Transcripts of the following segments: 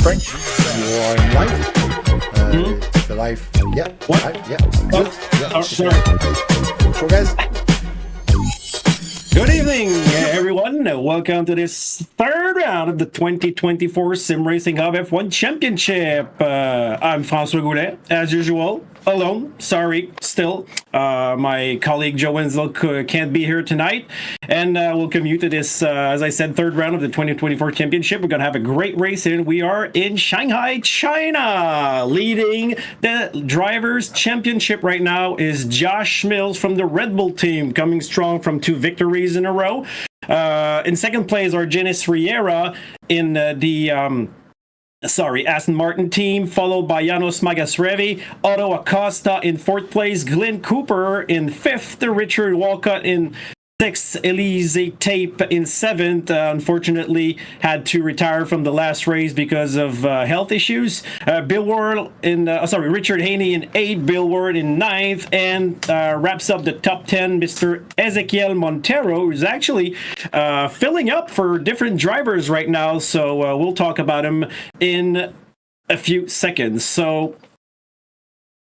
French. You're live. The live. Yeah. What? Live, yeah. Oh, Yeah. sorry. So, guys. Good evening, everyone. Welcome to this third round of the 2024 SimRacingHub F1 Championship. I'm François Goulet, as usual, alone. Sorry, still. My colleague Joe Wenzel can't be here tonight. And we'll commute to this, as I said, third round of the 2024 Championship. We're going to have a great race in. We are in Shanghai, China. Leading the Drivers' Championship right now is Josh Mills from the Red Bull team, coming strong from 2 victories in a row. In second place are Jenis Riera in Aston Martin team, followed by Janos Magasrevi, Otto Acosta in 4th place, Glenn Cooper in 5th, Richard Walcott in 6th, Elise Tape in 7th. Unfortunately, had to retire from the last race because of health issues. Richard Haney in 8th, Bill Ward in 9th, and wraps up the top 10, Mr. Ezequiel Montero, who's actually filling up for different drivers right now. So we'll talk about him in a few seconds. So,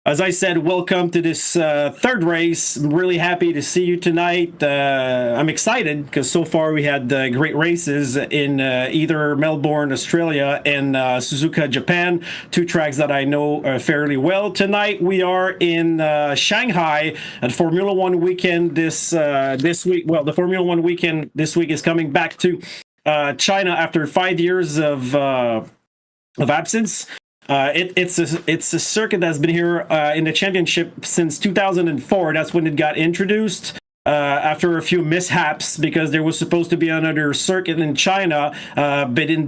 as I said, welcome to this third race. I'm really happy to see you tonight. I'm excited because so far we had great races in either Melbourne, Australia, and Suzuka, Japan, 2 tracks that I know fairly well. Tonight we are in Shanghai at Formula One weekend this week. Well, the Formula One weekend this week is coming back to China after 5 years of absence. It's a circuit that's been here in the championship since 2004. That's when it got introduced after a few mishaps because there was supposed to be another circuit in China, but it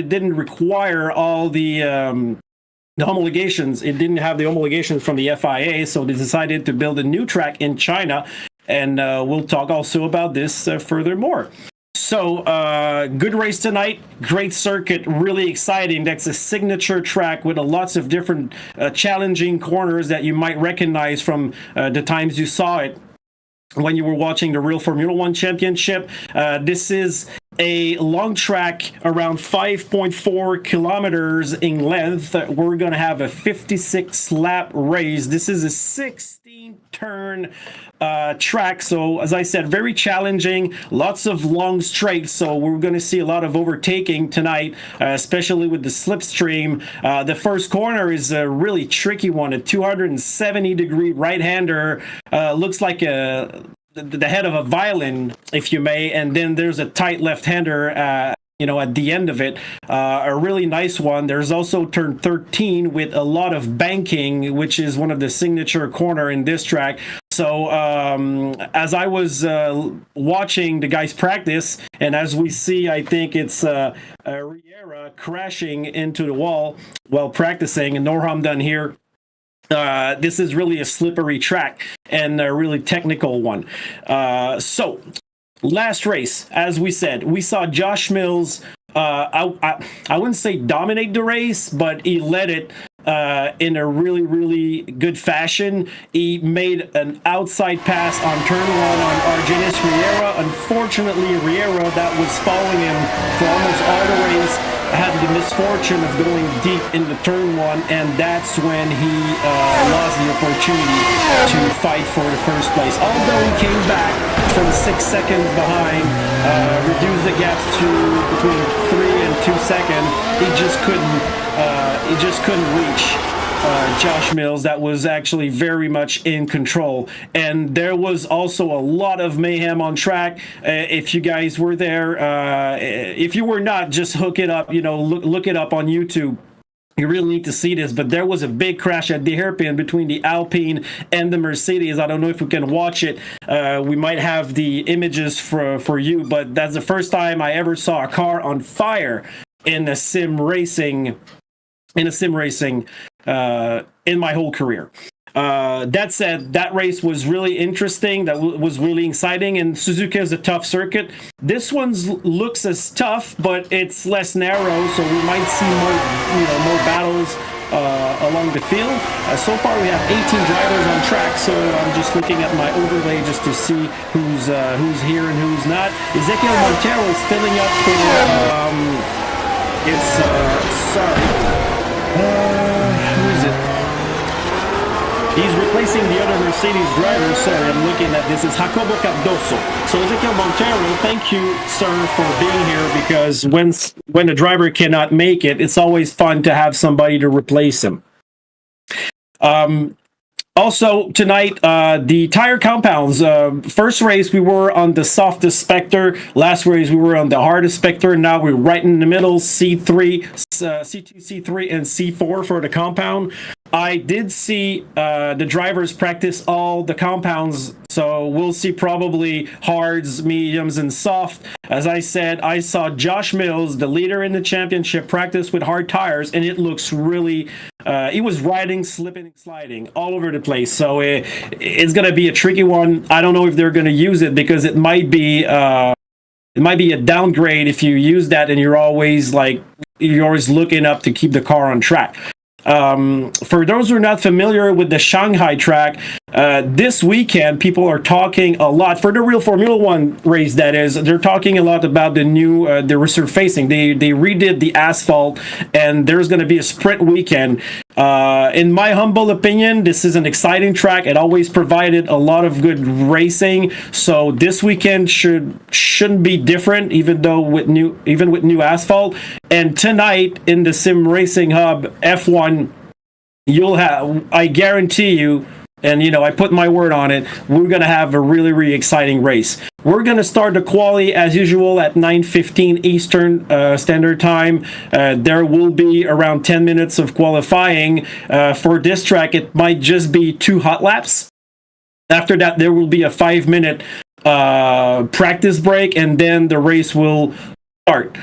didn't require all the homologations. It didn't have the homologations from the FIA, so they decided to build a new track in China, and we'll talk also about this furthermore. So, good race tonight, great circuit, really exciting. That's a signature track with lots of different challenging corners that you might recognize from the times you saw it when you were watching the real Formula One Championship. This is a long track around 5.4 kilometers in length. We're going to have a 56 lap race. This is a 16 turn track. So as I said, very challenging, lots of long straights. So we're going to see a lot of overtaking tonight, especially with the slipstream. The first corner is a really tricky one, a 270-degree right-hander. Looks like the head of a violin, if you may, and then there's a tight left-hander at the end of it, a really nice one. There's also turn 13 with a lot of banking, which is one of the signature corner in this track. So as I was watching the guys practice, and as we see, I think it's Riera crashing into the wall while practicing, and Norham done here. This is really a slippery track and a really technical one. So, last race, as we said, we saw Josh Mills, I wouldn't say dominate the race, but he led it in a really, really good fashion. He made an outside pass on turn 1 on Argenis Riera. Unfortunately, Riera, that was following him for almost all the race, had the misfortune of going deep into turn 1, and that's when he lost the opportunity to fight for the first place. Although he came back from 6 seconds behind, reduced the gaps to between 3 and 2 seconds, he just couldn't reach Josh Mills. That was actually very much in control, and there was also a lot of mayhem on track. If you guys were there, if you were not, just hook it up, look it up on YouTube. You really need to see this, but there was a big crash at the hairpin between the Alpine and the Mercedes. I don't know if we can watch it. We might have the images for you, but that's the first time I ever saw a car on fire in a sim racing in my whole career. That said, that race was really interesting. That was really exciting, and Suzuka is a tough circuit. This one looks as tough, but it's less narrow, so we might see more battles along the field. So far, we have 18 drivers on track, so I'm just looking at my overlay just to see who's here and who's not. Ezequiel Montero is filling up for. Who is it? He's replacing the other Mercedes driver. Sorry, I'm looking at this. It's Jacobo Cardoso. So Ezequiel Montero, thank you, sir, for being here, because when the driver cannot make it, it's always fun to have somebody to replace him. Also, tonight, the tire compounds. First race, we were on the softest Spectre. Last race, we were on the hardest Spectre. Now we're right in the middle, C3, C2, C3, and C4 for the compound. I did see the drivers practice all the compounds, so we'll see probably hards, mediums, and soft. As I said, I saw Josh Mills, the leader in the championship, practice with hard tires, and it looks really... he was riding, slipping, and sliding all over the place, so it's going to be a tricky one. I don't know if they're going to use it, because it might be a downgrade if you use that and you're always looking up to keep the car on track. For those who are not familiar with the Shanghai track, this weekend people are talking a lot, for the real Formula One race that is, they're talking a lot about the new the resurfacing. They redid the asphalt, and there's going to be a sprint weekend. In my humble opinion, this is an exciting track. It always provided a lot of good racing, so this weekend shouldn't be different, even with new asphalt. And tonight in the SimRacingHub F1, you'll have, I guarantee you, and I put my word on it, we're going to have a really, really exciting race. We're going to start the quali as usual at 9:15 Eastern Standard Time. There will be around 10 minutes of qualifying. For this track, it might just be 2 hot laps. After that, there will be a 5-minute practice break, and then the race will start.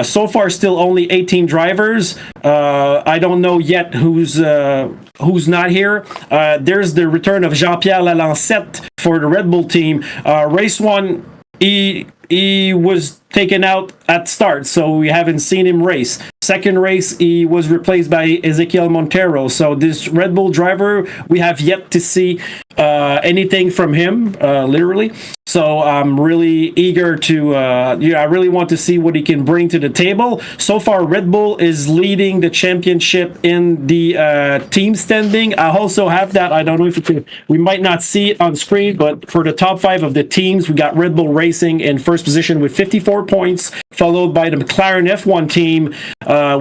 So far, still only 18 drivers. I don't know yet who's not here. There's the return of Jean-Pierre Lalancette for the Red Bull team. Race 1, he was taken out at start, so we haven't seen him race. Second race, he was replaced by Ezequiel Montero. So this Red Bull driver, we have yet to see anything from him, literally. So I'm really eager to, I really want to see what he can bring to the table. So far, Red Bull is leading the championship in the team standing. I also have that. I don't know if we might not see it on screen, but for the top 5 of the teams, we got Red Bull Racing in first position with 54 points, followed by the McLaren F1 team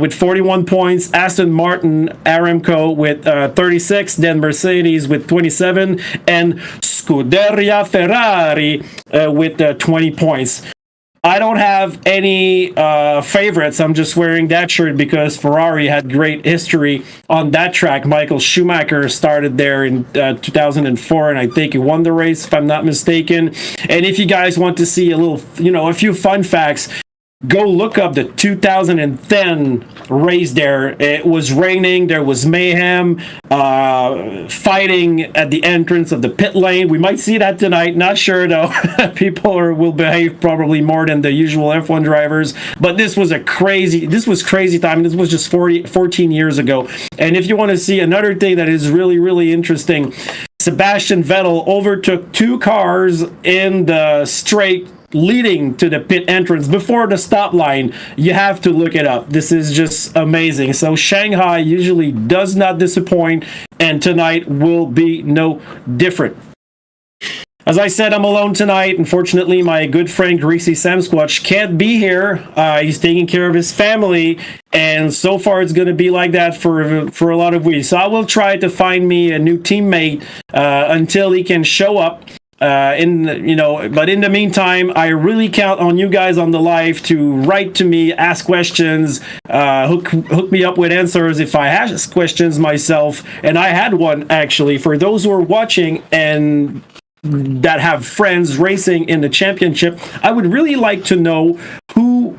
with 41 points, Aston Martin, Aramco with 36, then Mercedes with 27, and Scuderia Ferrari with 20 points. I don't have any favorites. I'm just wearing that shirt because Ferrari had great history on that track. Michael Schumacher started there in 2004, and I think he won the race, if I'm not mistaken. And if you guys want to see a few fun facts, go look up the 2010 race there. It was raining. There was mayhem, fighting at the entrance of the pit lane. We might see that tonight. Not sure, though. People will behave probably more than the usual F1 drivers. But this was crazy time. This was just 14 years ago. And if you want to see another thing that is really, really interesting, Sebastian Vettel overtook 2 cars in the straight leading to the pit entrance before the stop line. You have to look it up. This is just amazing. So Shanghai usually does not disappoint, and tonight will be no different. As I said, I'm alone tonight. Unfortunately, my good friend Greasy Samsquatch can't be here. He's taking care of his family, and so far it's going to be like that for a lot of weeks. So I will try to find me a new teammate until he can show up. But in the meantime, I really count on you guys on the live to write to me, ask questions, hook me up with answers if I ask questions myself. And I had one, actually, for those who are watching and that have friends racing in the championship. I would really like to know who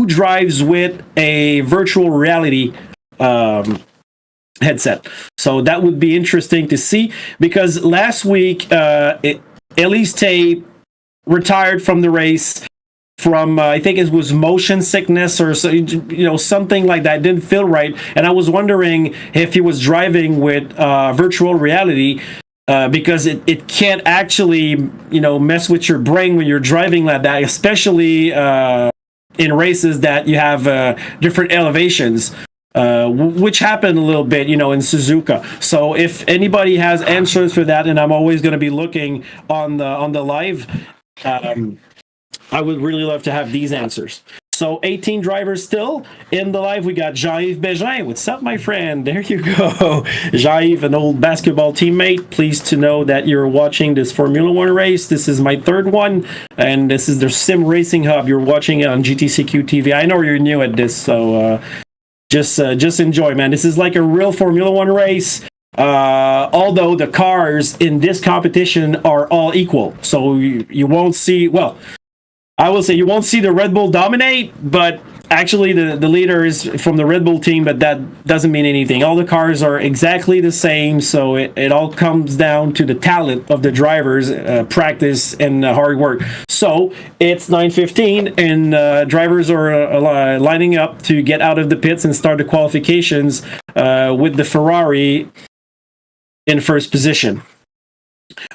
drives with a virtual reality headset. So that would be interesting to see, because last week Elise Tay retired from the race from I think it was motion sickness or something like that. It didn't feel right, and I was wondering if he was driving with virtual reality, because it can't actually mess with your brain when you're driving like that, especially in races that you have different elevations. which happened a little bit, in Suzuka. So if anybody has answers for that, and I'm always going to be looking on the live, I would really love to have these answers. So 18 drivers still in the live. We got Jean-Yves Bégin. What's up, my friend? There you go. Jean-Yves, an old basketball teammate. Pleased to know that you're watching this Formula One race. This is my third one, and this is the SimRacingHub. You're watching it on GTCQ TV. I know you're new at this, so just enjoy, man. This is like a real Formula One race. Although the cars in this competition are all equal, so you won't see, well, I will say you won't see the Red Bull dominate, but actually the leader is from the Red Bull team, but that doesn't mean anything. All the cars are exactly the same, so it all comes down to the talent of the drivers, practice, and hard work. So it's 9:15, and drivers are lining up to get out of the pits and start the qualifications with the Ferrari in first position.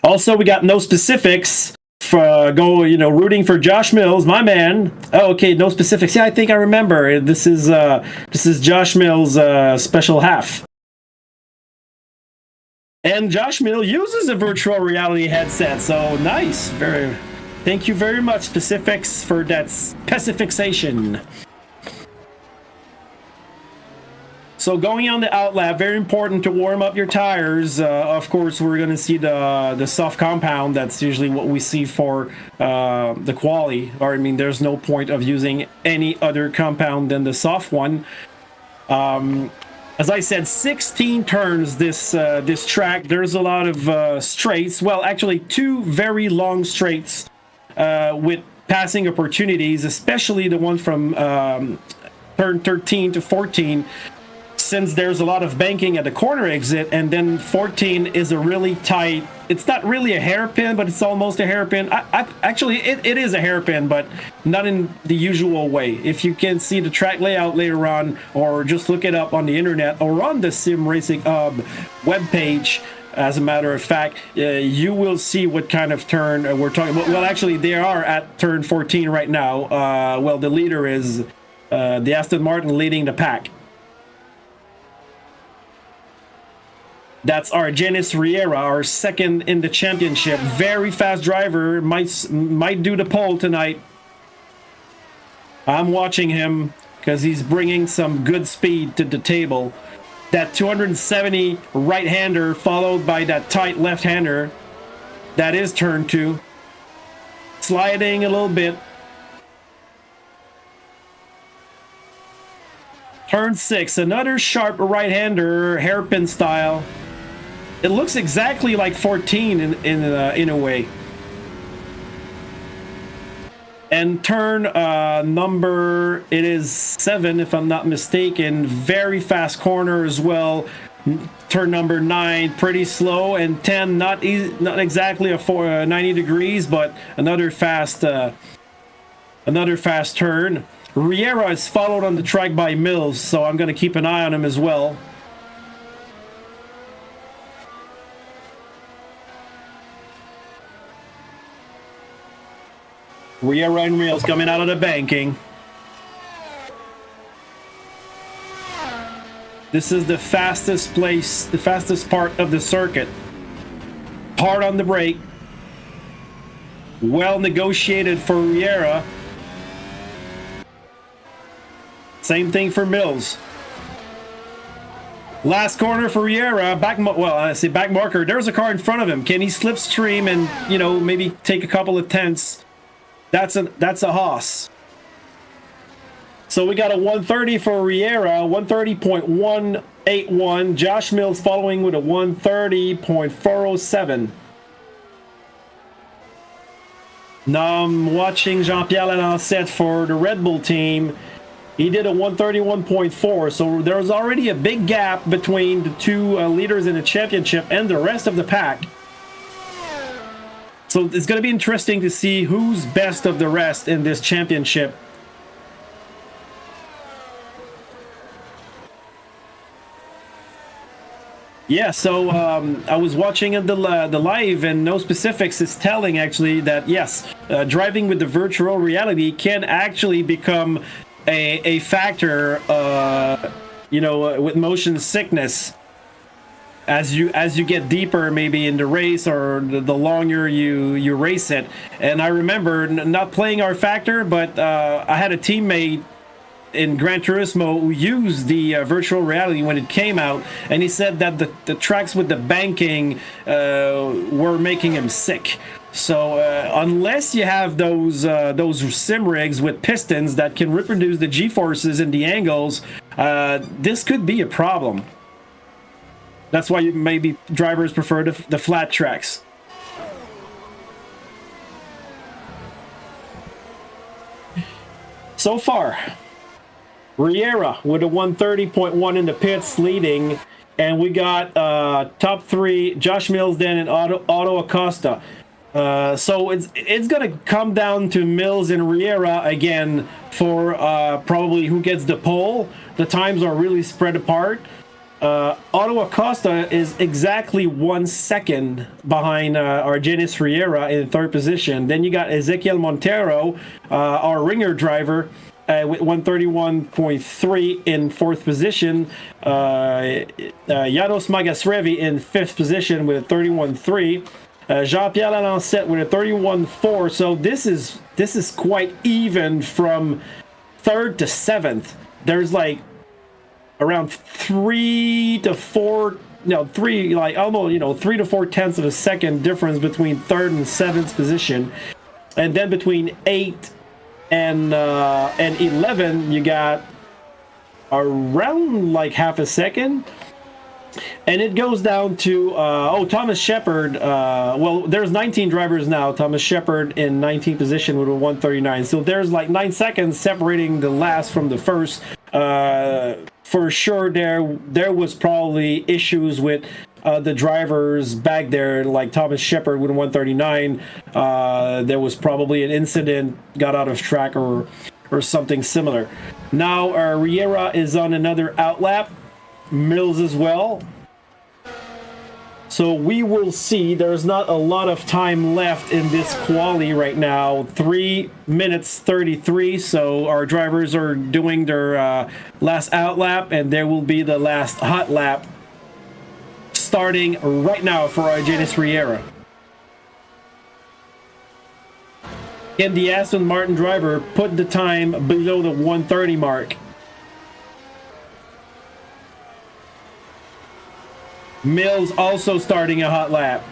Also, we got no specifics. Rooting for Josh Mills, my man. Oh, okay, no specifics. Yeah, I think I remember. This is Josh Mills' special half. And Josh Mills uses a virtual reality headset, so nice. Thank you very much, specifics, for that specification. So going on the outlap, very important to warm up your tires. Of course, we're going to see the soft compound. That's usually what we see for the quali. Or I mean, there's no point of using any other compound than the soft one. As I said, 16 turns this track. There's a lot of straights. Well, actually, two very long straights with passing opportunities, especially the one from turn 13 to 14. Since there's a lot of banking at the corner exit, and then 14 is a really tight, it's not really a hairpin, but it's almost a hairpin. Actually, it is a hairpin, but not in the usual way. If you can see the track layout later on, or just look it up on the internet or on the SimRacingHub webpage, as a matter of fact, you will see what kind of turn we're talking about. Well, actually, they are at turn 14 right now. Well, the leader is the Aston Martin leading the pack. That's our Argenis Riera, our second in the championship. Very fast driver, might do the pole tonight. I'm watching him because he's bringing some good speed to the table. That 270 right-hander followed by that tight left-hander. That is turn 2. Sliding a little bit. Turn 6, another sharp right-hander, hairpin style. It looks exactly like 14 in a way. And turn number, it is 7 if I'm not mistaken. Very fast corner as well. Turn number 9, pretty slow, and 10 not exactly a 90 degrees, but another fast turn. Riera is followed on the track by Mills, so I'm going to keep an eye on him as well. Riera and Mills coming out of the banking. This is the fastest place, the fastest part of the circuit. Hard on the brake. Well negotiated for Riera. Same thing for Mills. Last corner for Riera. Back marker. There's a car in front of him. Can he slipstream and, maybe take a couple of tenths? That's a Haas. So we got a 130 for Riera, 130.181. Josh Mills following with a 130.407. Now I'm watching Jean-Pierre Lalancette for the Red Bull team. He did a 131.4, so there's already a big gap between the two leaders in the championship and the rest of the pack. So it's going to be interesting to see who's best of the rest in this championship. Yeah, so I was watching the live, and No Specifics is telling actually that yes, driving with the virtual reality can actually become a factor you know, with motion sickness as you get deeper maybe in the race, or the longer you race it. And I remember not playing RFactor, but I had a teammate in Gran Turismo who used the virtual reality when it came out, and he said that the tracks with the banking were making him sick. So unless you have those sim rigs with pistons that can reproduce the G-forces and the angles, this could be a problem. That's why maybe drivers prefer the flat tracks. So far, Riera with a 130.1 in the pits leading, and we got top three, Josh Mills then and Otto Acosta. So it's gonna come down to Mills and Riera again for probably who gets the pole. The times are really spread apart. Otto Acosta is exactly 1 second behind Argenis Riera in third position. Then you got Ezequiel Montero, our ringer driver, with 131.3 in fourth position. Janos Magasrevi in fifth position with a 31.3. Jean-Pierre Lalancette with a 31.4. So this is quite even from third to seventh. There's like around 3 to 4, almost 3 to 4 tenths of a second difference between third and seventh position, and then between 8 and 11 you got around like half a second. And it goes down to Thomas Shepard. Well, there's 19 drivers now. Thomas Shepard in 19th position with a 139. So there's like 9 seconds separating the last from the first. For sure, there was probably issues with the drivers back there, like Thomas Shepard with a 139. There was probably an incident, got out of track or something similar. Now Riera is on another outlap. Mills as well. So we will see. There's not a lot of time left in this quali right now. 3 minutes 33. So our drivers are doing their last outlap, and there will be the last hot lap starting right now for Argenis Riera. Can the Aston Martin driver put the time below the 130 mark? Mills also starting a hot lap.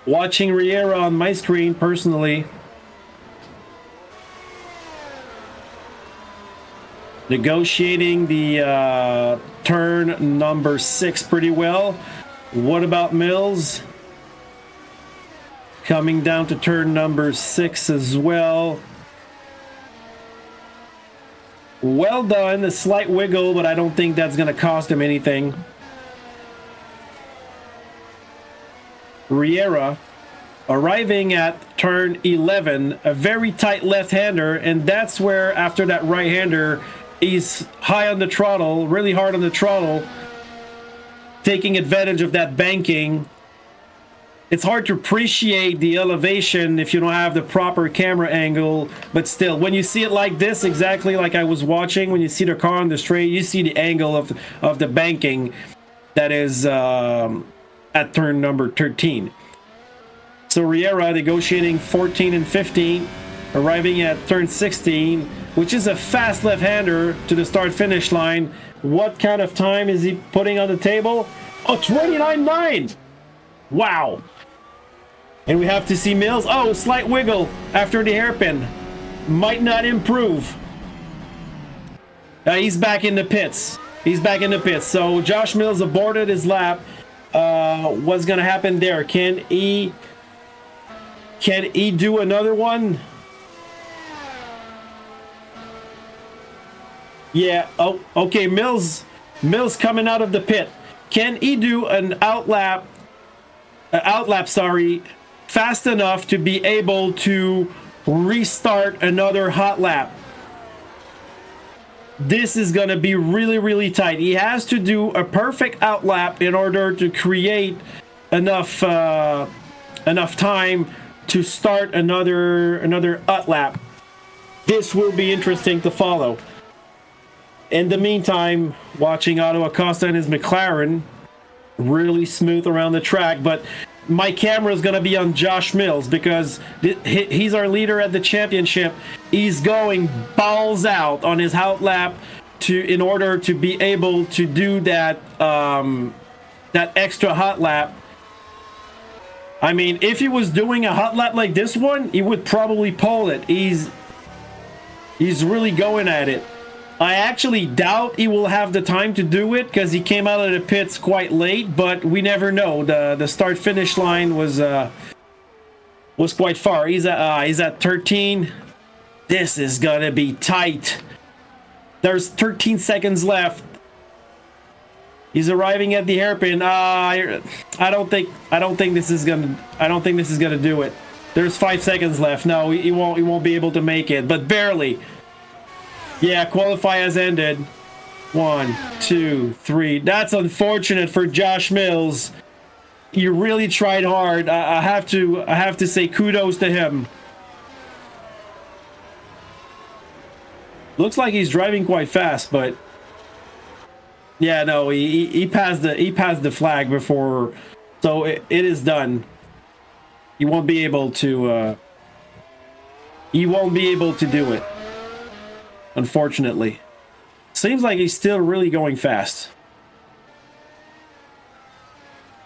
Watching Riera on my screen personally. Negotiating the turn number 6 pretty well. What about Mills? Coming down to turn number 6 as well. Well done, a slight wiggle, but I don't think that's going to cost him anything. Riera arriving at turn 11, a very tight left-hander, and that's where after that right-hander, he's high on the throttle, really hard on the throttle, taking advantage of that banking. It's hard to appreciate the elevation if you don't have the proper camera angle, but still, when you see it like this, exactly like I was watching, when you see the car on the straight, you see the angle of the banking that is at turn number 13. So Riera negotiating 14 and 15, arriving at turn 16, which is a fast left-hander to the start-finish line. What kind of time is he putting on the table? Oh, 29.9! Wow! And we have to see Mills. Oh, slight wiggle after the hairpin. Might not improve. He's back in the pits. He's back in the pits. So Josh Mills aborted his lap. What's going to happen there? Can he do another one? Yeah. Oh, okay. Mills coming out of the pit. Can he do an outlap, fast enough to be able to restart another hot lap? This is going to be really, really tight. He has to do a perfect outlap in order to create enough time to start another outlap. This will be interesting to follow. In the meantime, watching Otto Acosta and his McLaren really smooth around the track, but my camera is going to be on Josh Mills because he's our leader at the championship. He's going balls out on his hot lap in order to be able to do that that extra hot lap. I mean, if he was doing a hot lap like this one, he would probably pole it. He's really going at it. I actually doubt he will have the time to do it because he came out of the pits quite late, but we never know. The start-finish line was quite far. He's at 13. This is gonna be tight. There's 13 seconds left. He's arriving at the hairpin. I don't think this is gonna do it. There's 5 seconds left. No, he won't be able to make it, but barely. Yeah, qualify has ended. 1, 2, 3. That's unfortunate for Josh Mills. You really tried hard. I have to say kudos to him. Looks like he's driving quite fast, but yeah, no, he passed the flag before, so it is done. He won't be able to do it. Unfortunately. Seems like he's still really going fast.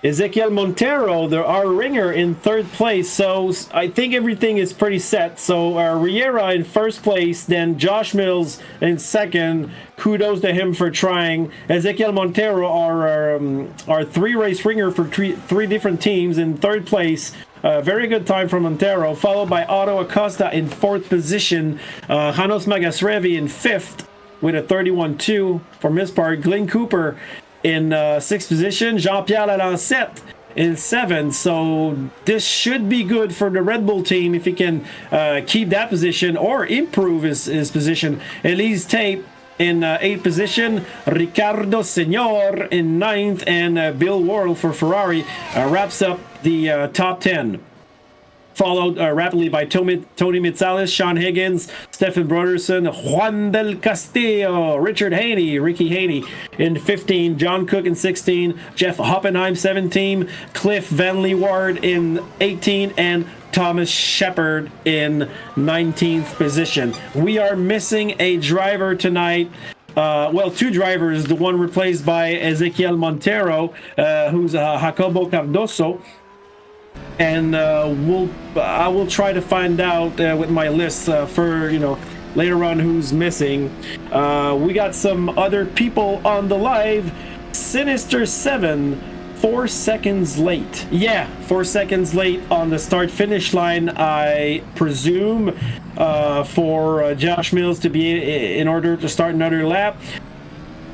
Ezequiel Montero, our ringer, in third place. So I think everything is pretty set. So Riera in first place, then Josh Mills in second. Kudos to him for trying. Ezequiel Montero, our three-race ringer for three different teams, in third place. Very good time from Montero, followed by Otto Acosta in fourth position. Janos Magasrevi in fifth with a 31.2 for his part. Glenn Cooper in sixth position. Jean-Pierre Lalancette in seventh. So this should be good for the Red Bull team if he can keep that position or improve his position. Elise Tate in eighth position, Ricardo Senor in ninth, and Bill Worrell for Ferrari wraps up the top 10. Followed rapidly by Tony Mitsalis, Sean Higgins, Stephen Broderson, Juan del Castillo, Richard Haney, Ricky Haney in 15, John Cook in 16, Jeff Hoppenheim 17, Cliff Van Leeuward in 18, and Thomas Shepard in 19th position. We are missing a driver tonight. Well, two drivers. The one replaced by Ezequiel Montero, who's Jacobo Cardoso. And I will try to find out with my list for later on who's missing. We got some other people on the live. Sinister 7, 4 seconds late. Yeah, 4 seconds late on the start-finish line, I presume, for Josh Mills to be in order to start another lap.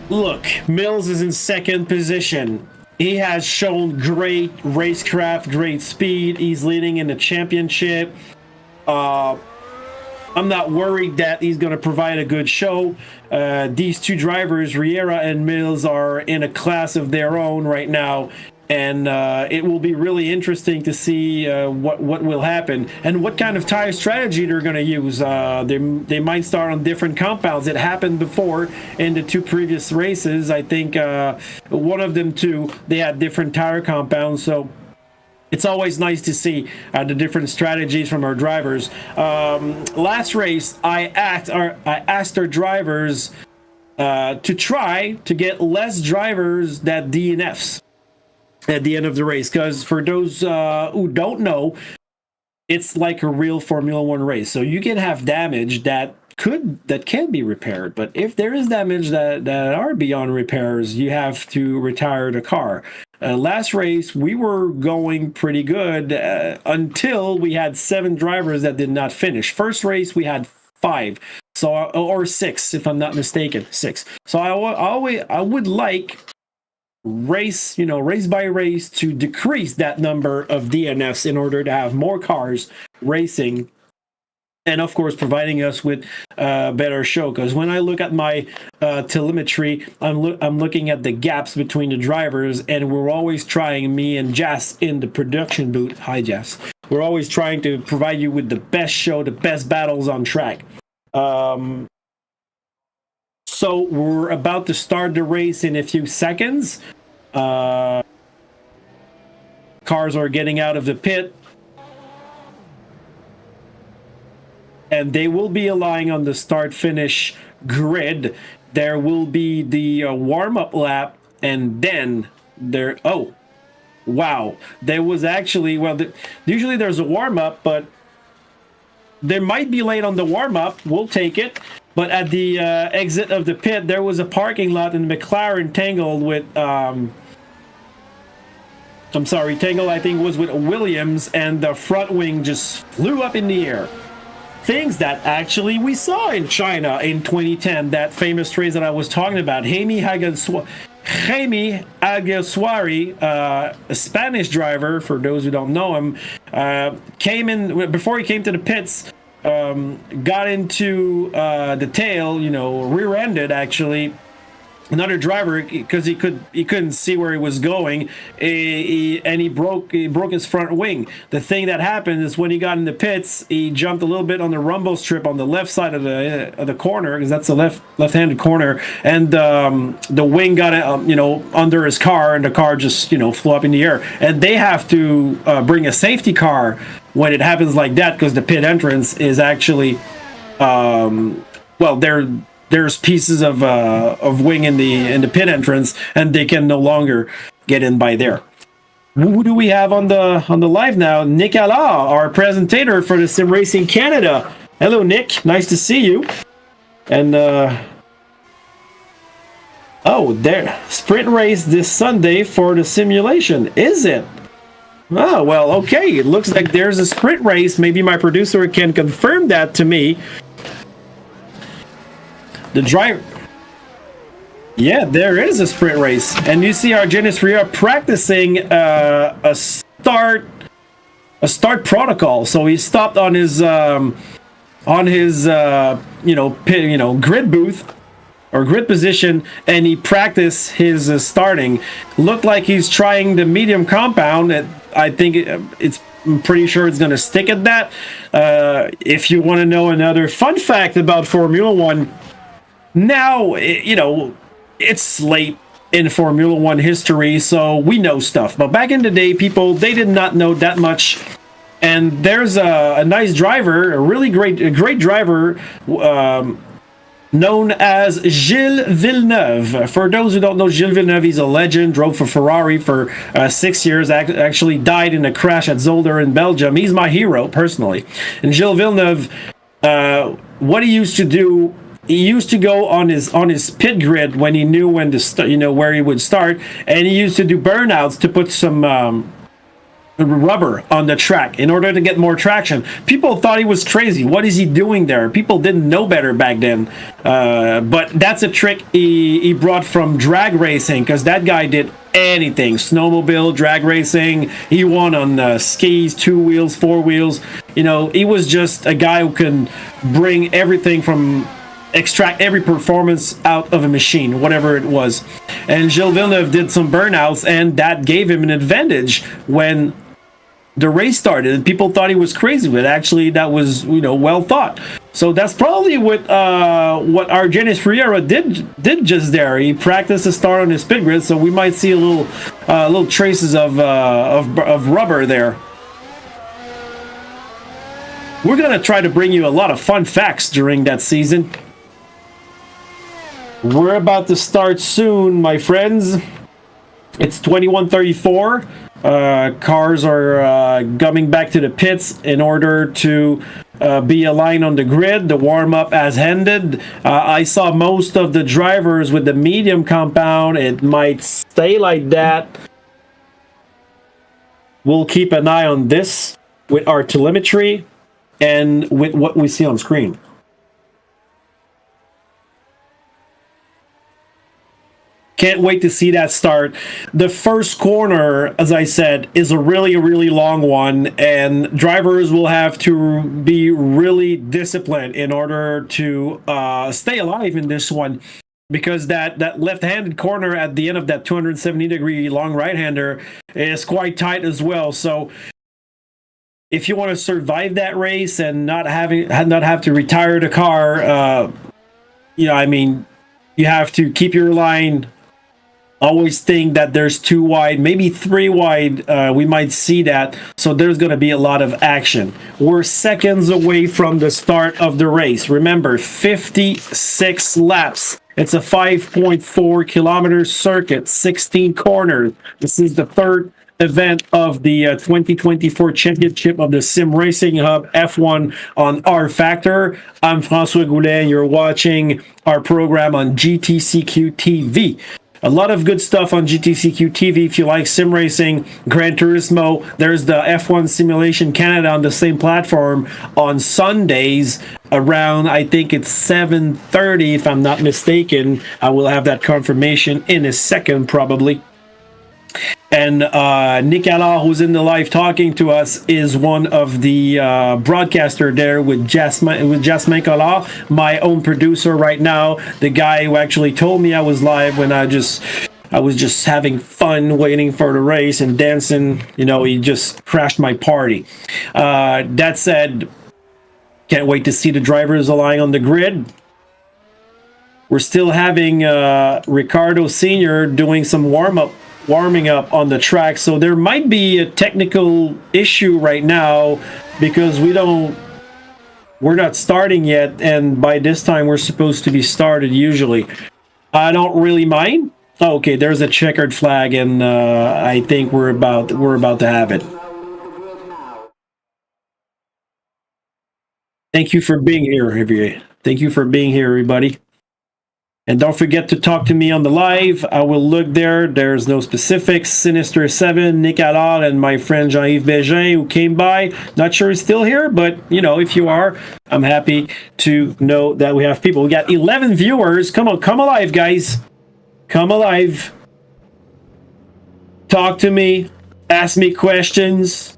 Look, Mills is in second position. He has shown great racecraft, great speed. He's leading in the championship. I'm not worried that he's going to provide a good show. These two drivers, Riera and Mills, are in a class of their own right now. And it will be really interesting to see what will happen and what kind of tire strategy they're going to use. They might start on different compounds. It happened before in the two previous races. I think one of them too, they had different tire compounds. So it's always nice to see the different strategies from our drivers. Last race, I asked our drivers to try to get less drivers than DNFs at the end of the race, because for those who don't know, it's like a real Formula One race. So you can have damage that can be repaired, but if there is damage that are beyond repairs, you have to retire the car. Last race we were going pretty good until we had 7 drivers that did not finish. First race we had 5, or 6 if I'm not mistaken, 6. So I would like race by race to decrease that number of DNFs in order to have more cars racing, and of course providing us with a better show. Because when I look at my telemetry, I'm looking at the gaps between the drivers, and we're always trying, me and Jas in the production booth, hi Jas, we're always trying to provide you with the best show, the best battles on track. So we're about to start the race in a few seconds. Cars are getting out of the pit. And they will be aligning on the start-finish grid. There will be the warm-up lap, and then there... Oh, wow. There was actually... Well, usually there's a warm-up, but there might be late on the warm-up. We'll take it. But at the exit of the pit, there was a parking lot, and McLaren tangled with... I'm sorry, tangled, I think, was with Williams, and the front wing just flew up in the air. Things that actually we saw in China in 2010, that famous race that I was talking about. Jaime Alguersuari, a Spanish driver, for those who don't know him, came in, before he came to the pits, got into the tail, rear-ended actually, another driver, because he couldn't see where he was going, and he broke his front wing. The thing that happened is when he got in the pits, he jumped a little bit on the rumble strip on the left side of the corner, because that's the left-handed corner, and the wing got under his car, and the car just flew up in the air. And they have to bring a safety car when it happens like that, because the pit entrance is actually there's pieces of wing in the pit entrance, and they can no longer get in by there. Who do we have on the live now? Nick Allard, our presentator for the Sim Racing Canada. Hello, Nick. Nice to see you. And there, sprint race this Sunday for the simulation. Is it? Oh, well, okay. It looks like there's a sprint race. Maybe my producer can confirm that to me. The driver... Yeah, there is a sprint race. And you see Argenis Ria practicing a start protocol. So he stopped on his grid booth or grid position, and he practiced his starting. Looked like he's trying the medium compound. I think I'm pretty sure it's going to stick at that. If you want to know another fun fact about Formula One, now, it's late in Formula One history, so we know stuff. But back in the day, they did not know that much. And there's a nice driver, a great driver, known as Gilles Villeneuve. For those who don't know Gilles Villeneuve, he's a legend, drove for Ferrari for 6 years, actually died in a crash at Zolder in Belgium. He's my hero, personally. And Gilles Villeneuve, what he used to do... He used to go on his pit grid when he knew when to where he would start, and he used to do burnouts to put some rubber on the track in order to get more traction. People thought he was crazy. What is he doing there? People didn't know better back then. But that's a trick he brought from drag racing, because that guy did anything. Snowmobile, drag racing. He won on skis, 2 wheels, 4 wheels. He was just a guy who can bring everything from... extract every performance out of a machine, whatever it was. And Gilles Villeneuve did some burnouts, and that gave him an advantage when the race started. And people thought he was crazy, but actually that was well thought. So that's probably what Argenis Riera did just there. He practiced to start on his pit grid, so we might see a little traces of rubber there. We're gonna try to bring you a lot of fun facts during that season. We're about to start soon, my friends. It's 21:34. Cars are coming back to the pits in order to be aligned on the grid. The warm-up has ended. I saw most of the drivers with the medium compound. It might stay like that. We'll keep an eye on this with our telemetry and with what we see on screen. Can't wait to see that start. The first corner, as I said, is a really, really long one, and drivers will have to be really disciplined in order to stay alive in this one, because that left-handed corner at the end of that 270-degree long right-hander is quite tight as well. So if you want to survive that race and not have to retire the car, You have to keep your line. Always think that there's 2 wide, maybe 3 wide. We might see that. So there's going to be a lot of action. We're seconds away from the start of the race. Remember, 56 laps. It's a 5.4 kilometer circuit, 16 corners. This is the third event of the 2024 championship of the SimRacingHub F1 on RFactor. I'm François Goulet. You're watching our program on GTCQ TV. A lot of good stuff on GTCQ TV if you like sim racing, Gran Turismo. There's the F1 Simulation Canada on the same platform on Sundays around, I think it's 7:30 if I'm not mistaken. I will have that confirmation in a second probably. And Nick Allard, who's in the live talking to us, is one of the broadcaster there with Jasmine Collard, my own producer right now, the guy who actually told me I was live when I was just having fun waiting for the race and dancing. You know, he just crashed my party. That said, can't wait to see the drivers lying on the grid. We're still having Ricardo Sr. doing some warming up on the track, so there might be a technical issue right now because we're not starting yet, and by this time we're supposed to be started usually. I don't really mind. Okay, there's a checkered flag, and I think we're about to have it. Thank you for being here, everybody. Thank you for being here, everybody. And don't forget to talk to me on the live. I will look there. There's no specifics. Sinister7, Nick Allard, and my friend Jean-Yves Bégin, who came by. Not sure he's still here, but, you know, if you are, I'm happy to know that we have people. We got 11 viewers. Come on, come alive, guys. Come alive. Talk to me. Ask me questions.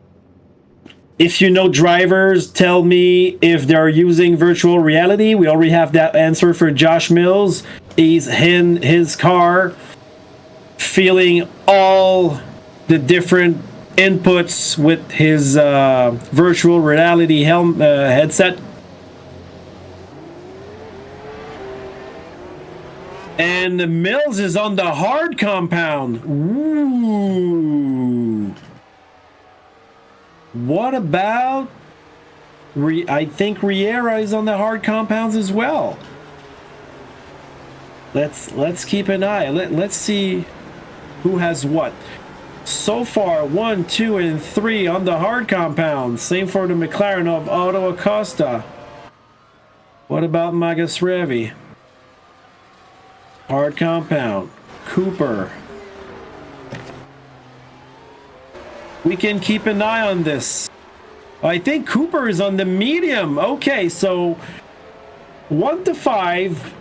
If you know drivers, tell me if they're using virtual reality. We already have that answer for Josh Mills. He's in his car, feeling all the different inputs with his virtual reality headset. And Mills is on the hard compound. Ooh. What about... I think Riera is on the hard compounds as well. Let's keep an eye. Let's see who has what. So far, 1, 2, and 3 on the hard compound. Same for the McLaren of Otto Acosta. What about Magus Revi? Hard compound. Cooper. We can keep an eye on this. I think Cooper is on the medium. Okay, so 1 to 5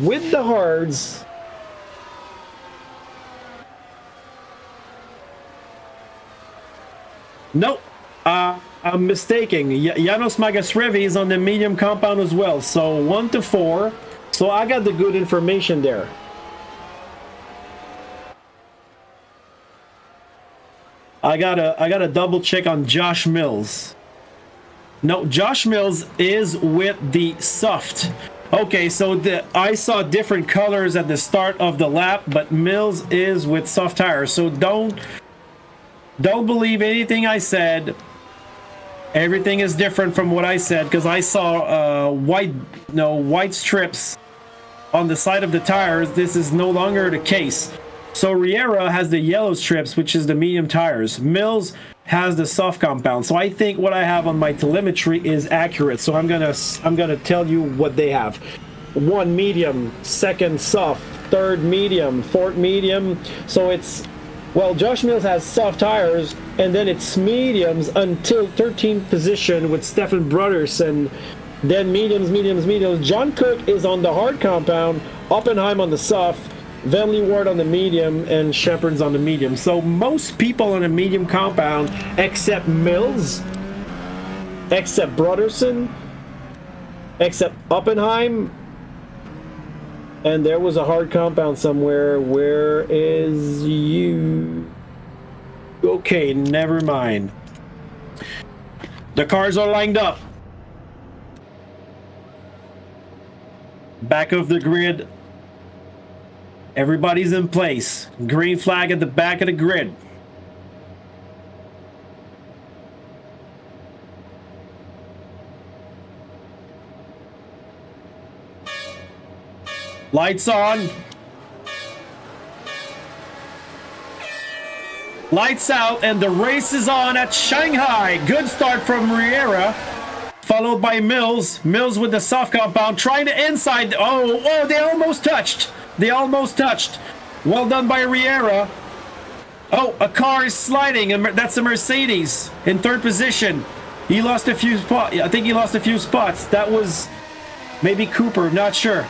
with the hards. Nope, I'm mistaken. Janos Magasrevi is on the medium compound as well. So 1 to 4. So I got the good information there. I gotta double check on Josh Mills. No, Josh Mills is with the soft. Okay, so I saw different colors at the start of the lap, but Mills is with soft tires. So don't believe anything I said. Everything is different from what I said because I saw white strips on the side of the tires. This is no longer the case. So Riera has the yellow strips, which is the medium tires. Mills has the soft compound. So I think what I have on my telemetry is accurate. So I'm gonna tell you what they have. 1 medium, 2nd soft, 3rd medium, 4th medium. So it's, well, Josh Mills has soft tires, and then it's mediums until 13th position with Stefan Brothers, and then mediums. John Cook is on the hard compound, Oppenheim on the soft, Van Leeuwen on the medium, and Shepard's on the medium. So most people on a medium compound, except Mills, except Broderson, except Oppenheim, and there was a hard compound somewhere. Where is you? Okay, never mind. The cars are lined up. Back of the grid, Everybody's in place. Green flag at the back of the grid. Lights on. Lights out, and the race is on at Shanghai. Good start from Riera, followed by Mills. Mills with the soft compound, trying to inside. Oh, they almost touched. They almost touched. Well done by Riera. Oh, a car is sliding, and that's a Mercedes in third position. He lost a few spots. I think he lost a few spots. That was maybe Cooper, not sure.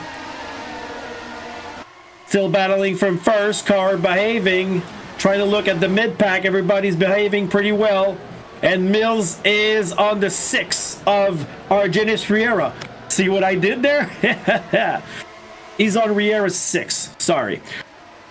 Still battling from first, car behaving. Trying to look at the mid-pack. Everybody's behaving pretty well. And Mills is on the 6 of Argenis Riera. See what I did there? He's on Riera's 6. Sorry.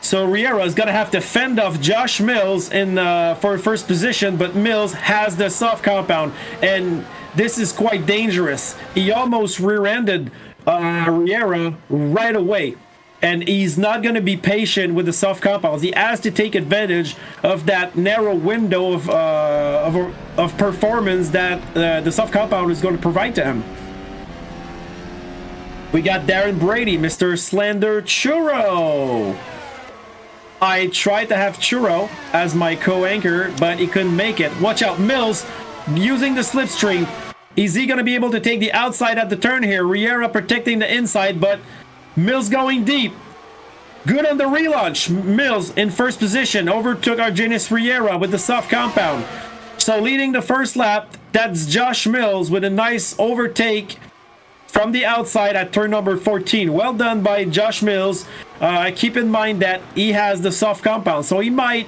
So Riera is going to have to fend off Josh Mills in for first position. But Mills has the soft compound. And this is quite dangerous. He almost rear-ended Riera right away. And he's not going to be patient with the soft compounds. He has to take advantage of that narrow window of performance that the soft compound is going to provide to him. We got Darren Brady, Mr. Slender Churro. I tried to have Churro as my co-anchor, but he couldn't make it. Watch out, Mills using the slipstream. Is he going to be able to take the outside at the turn here? Riera protecting the inside, but Mills going deep. Good on the relaunch. Mills in first position. Overtook Argenis Riera with the soft compound. So leading the first lap, that's Josh Mills with a nice overtake from the outside at turn number 14. Well done by Josh Mills. Keep in mind that he has the soft compound. So he might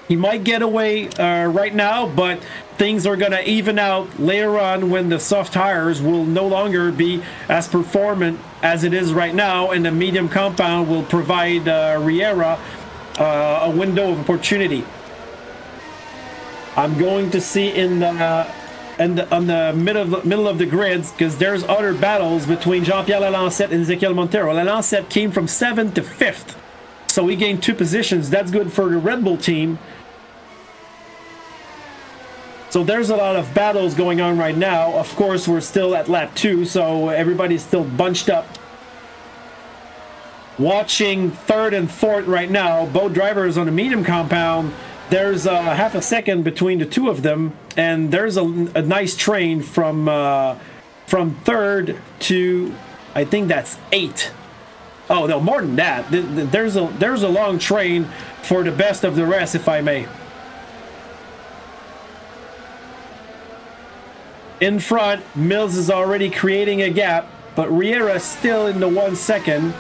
get away right now, but things are going to even out later on when the soft tires will no longer be as performant as it is right now, and the medium compound will provide Riera a window of opportunity. I'm going to see on the middle of the grids, because there's other battles between Jean-Pierre Lalancette and Ezekiel Montero. Lalancette came from 7th to 5th, so he gained 2 positions. That's good for the Red Bull team. So there's a lot of battles going on right now. Of course, we're still at lap 2, so everybody's still bunched up. Watching 3rd and 4th right now, both drivers on the medium compound. There's half a second between the two of them, and there's a nice train from 3rd to, I think that's 8. Oh no, more than that. There's a long train for the best of the rest, if I may. In front, Mills is already creating a gap, but Riera still in the 1 second.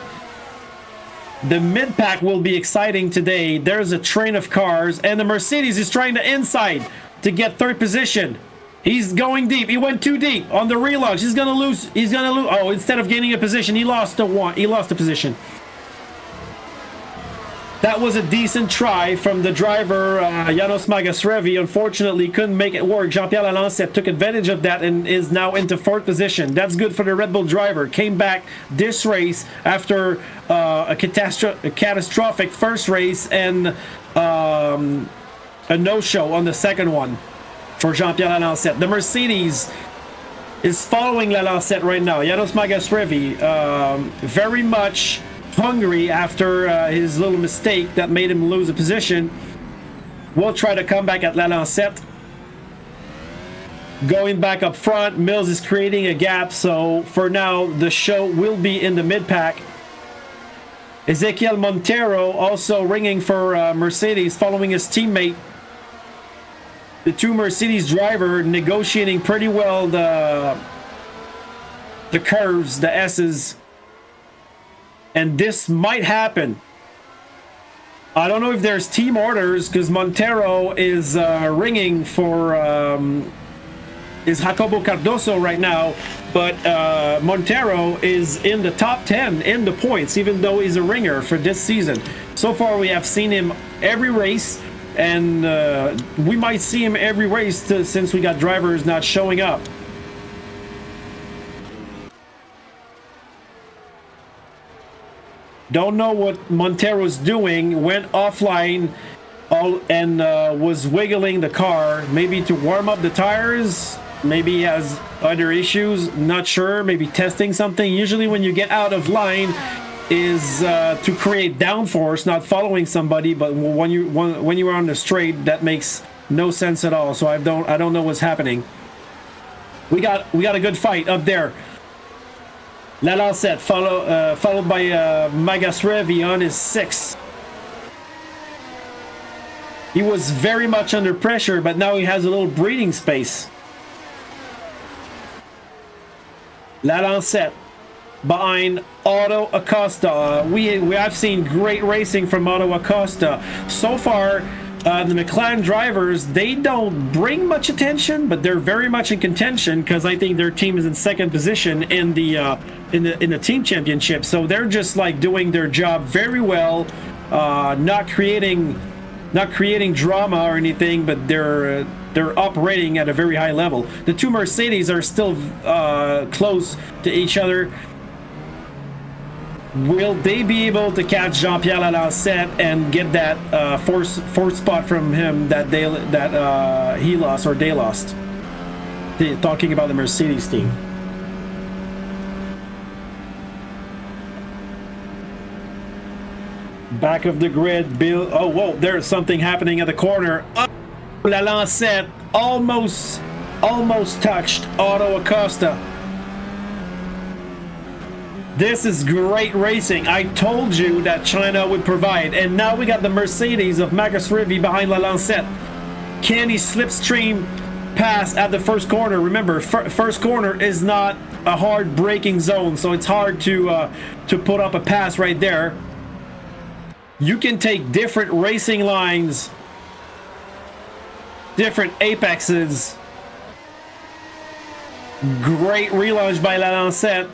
The mid-pack will be exciting today. There's a train of cars, and the Mercedes is trying to inside to get 3rd position. He's going deep. He went too deep on the relaunch. He's gonna lose. Oh, instead of gaining a position, he lost a position. That was a decent try from the driver, Janos Magasrevi. Unfortunately, couldn't make it work. Jean-Pierre Lalancette took advantage of that and is now into 4th position. That's good for the Red Bull driver. Came back this race after a catastrophic first race and a no-show on the second one for Jean-Pierre Lalancette. The Mercedes is following Lalancette right now. Janos Magasrevi, very much hungry after his little mistake that made him lose a position. We'll try to come back at Lalancette. Going back up front, Mills is creating a gap, so for now the show will be in the mid-pack. Ezekiel Montero also ringing for Mercedes, following his teammate. The two Mercedes driver negotiating pretty well the curves, the S's. And this might happen. I don't know if there's team orders, because Montero is ringing for is Jacobo Cardoso right now, but Montero is in the top 10 in the points, even though he's a ringer for this season. So far, we have seen him every race, and we might see him every race since we got drivers not showing up. Don't know what Montero's doing. Went offline and was wiggling the car, maybe to warm up the tires. Maybe he has other issues. Not sure. Maybe testing something. Usually when you get out of line is to create downforce, not following somebody. But when you are on the straight, that makes no sense at all. So I don't know what's happening. We got a good fight up there. La Lancette followed by Magas Revi on his 6th. He was very much under pressure, but now he has a little breathing space. La Lancette behind Auto Acosta. We have seen great racing from Auto Acosta. So far, the McLaren drivers, they don't bring much attention, but they're very much in contention because I think their team is in 2nd position in the team championship. So they're just like doing their job very well, not creating drama or anything, but they're operating at a very high level. The two Mercedes are still close to each other. Will they be able to catch Jean-Pierre Lalancette and get that fourth spot from him that he lost or they lost? Talking about the Mercedes team. Back of the grid, Bill. Oh, whoa! There's something happening at the corner. Oh, Lalancette almost touched Auto Acosta. This is great racing. I told you that China would provide. And now we got the Mercedes of Magas Rivi behind Lalancette. Can he slipstream pass at the first corner? Remember, first corner is not a hard braking zone, so it's hard to put up a pass right there. You can take different racing lines, different apexes. Great relaunch by Lalancette.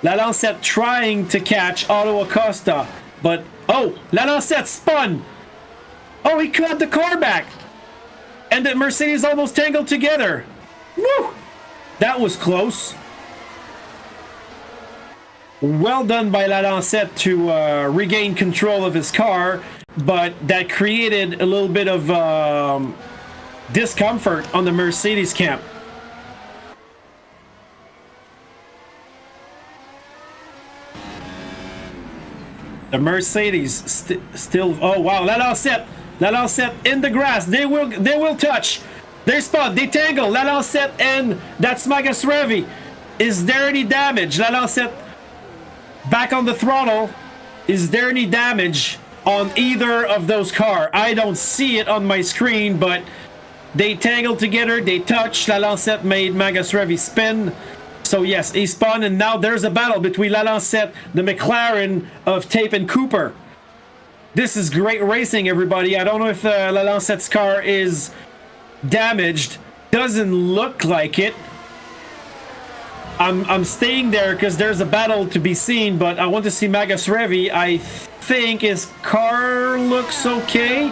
Lalancette trying to catch Auto Acosta, but oh, Lalancette spun. Oh, he cut the car back, and the Mercedes almost tangled together. Woo! That was close. Well done by Lalancette to regain control of his car, but that created a little bit of discomfort on the Mercedes camp. The Mercedes still. Oh wow! Lalancette in the grass. They will touch. They spot. They tangle. Lalancette and that's Magas Revi. Is there any damage? Lalancette back on the throttle. Is there any damage on either of those cars? I don't see it on my screen, but they tangled together. They touched. Lalancette made Magas Revi spin. So yes, he spun, and now there's a battle between Lalancette, the McLaren of Tape and Cooper. This is great racing, everybody. I don't know if Lalancette's car is damaged. Doesn't look like it. I'm staying there because there's a battle to be seen, but I want to see Magas Revi. I think his car looks okay.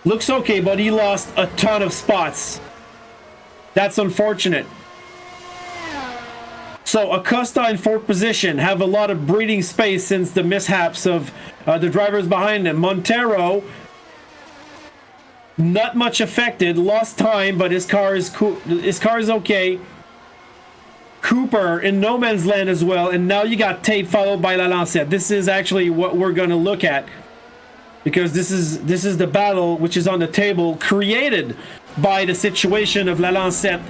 Looks okay, but he lost a ton of spots. That's unfortunate. So Acosta in 4th position, have a lot of breathing space since the mishaps of the drivers behind him. Montero, not much affected, lost time, but his car is okay. Cooper in no man's land as well, and now you got Tate followed by Lalancette. This is actually what we're going to look at, because this is the battle which is on the table, created by the situation of Lalancette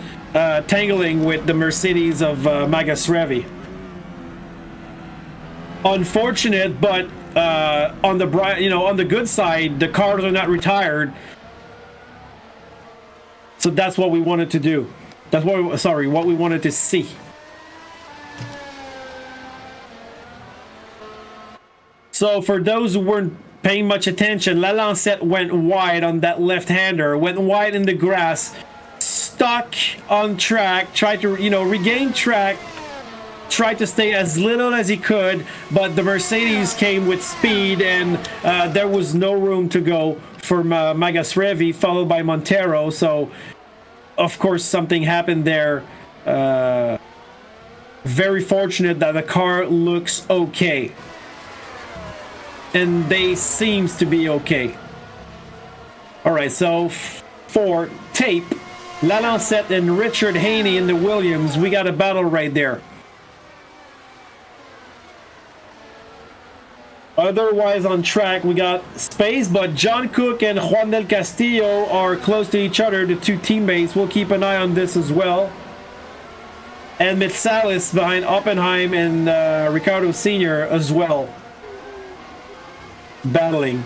tangling with the Mercedes of Magas Revi. Unfortunate, but on the good side, the cars are not retired. So that's what we wanted to do. That's what we wanted to see. So for those who weren't paying much attention, Lalancette went wide on that left-hander, went wide in the grass, stuck on track, tried to regain track, tried to stay as little as he could, but the Mercedes came with speed, and there was no room to go for Magas Revi, followed by Montero. So of course something happened there very fortunate that the car looks okay. And they seems to be okay. All right, so for tape, Lalancette and Richard Haney in the Williams, we got a battle right there. Otherwise on track, we got space, but John Cook and Juan del Castillo are close to each other, the two teammates. We'll keep an eye on this as well. And Mitsalis behind Oppenheim and Ricardo Sr. as well. Battling.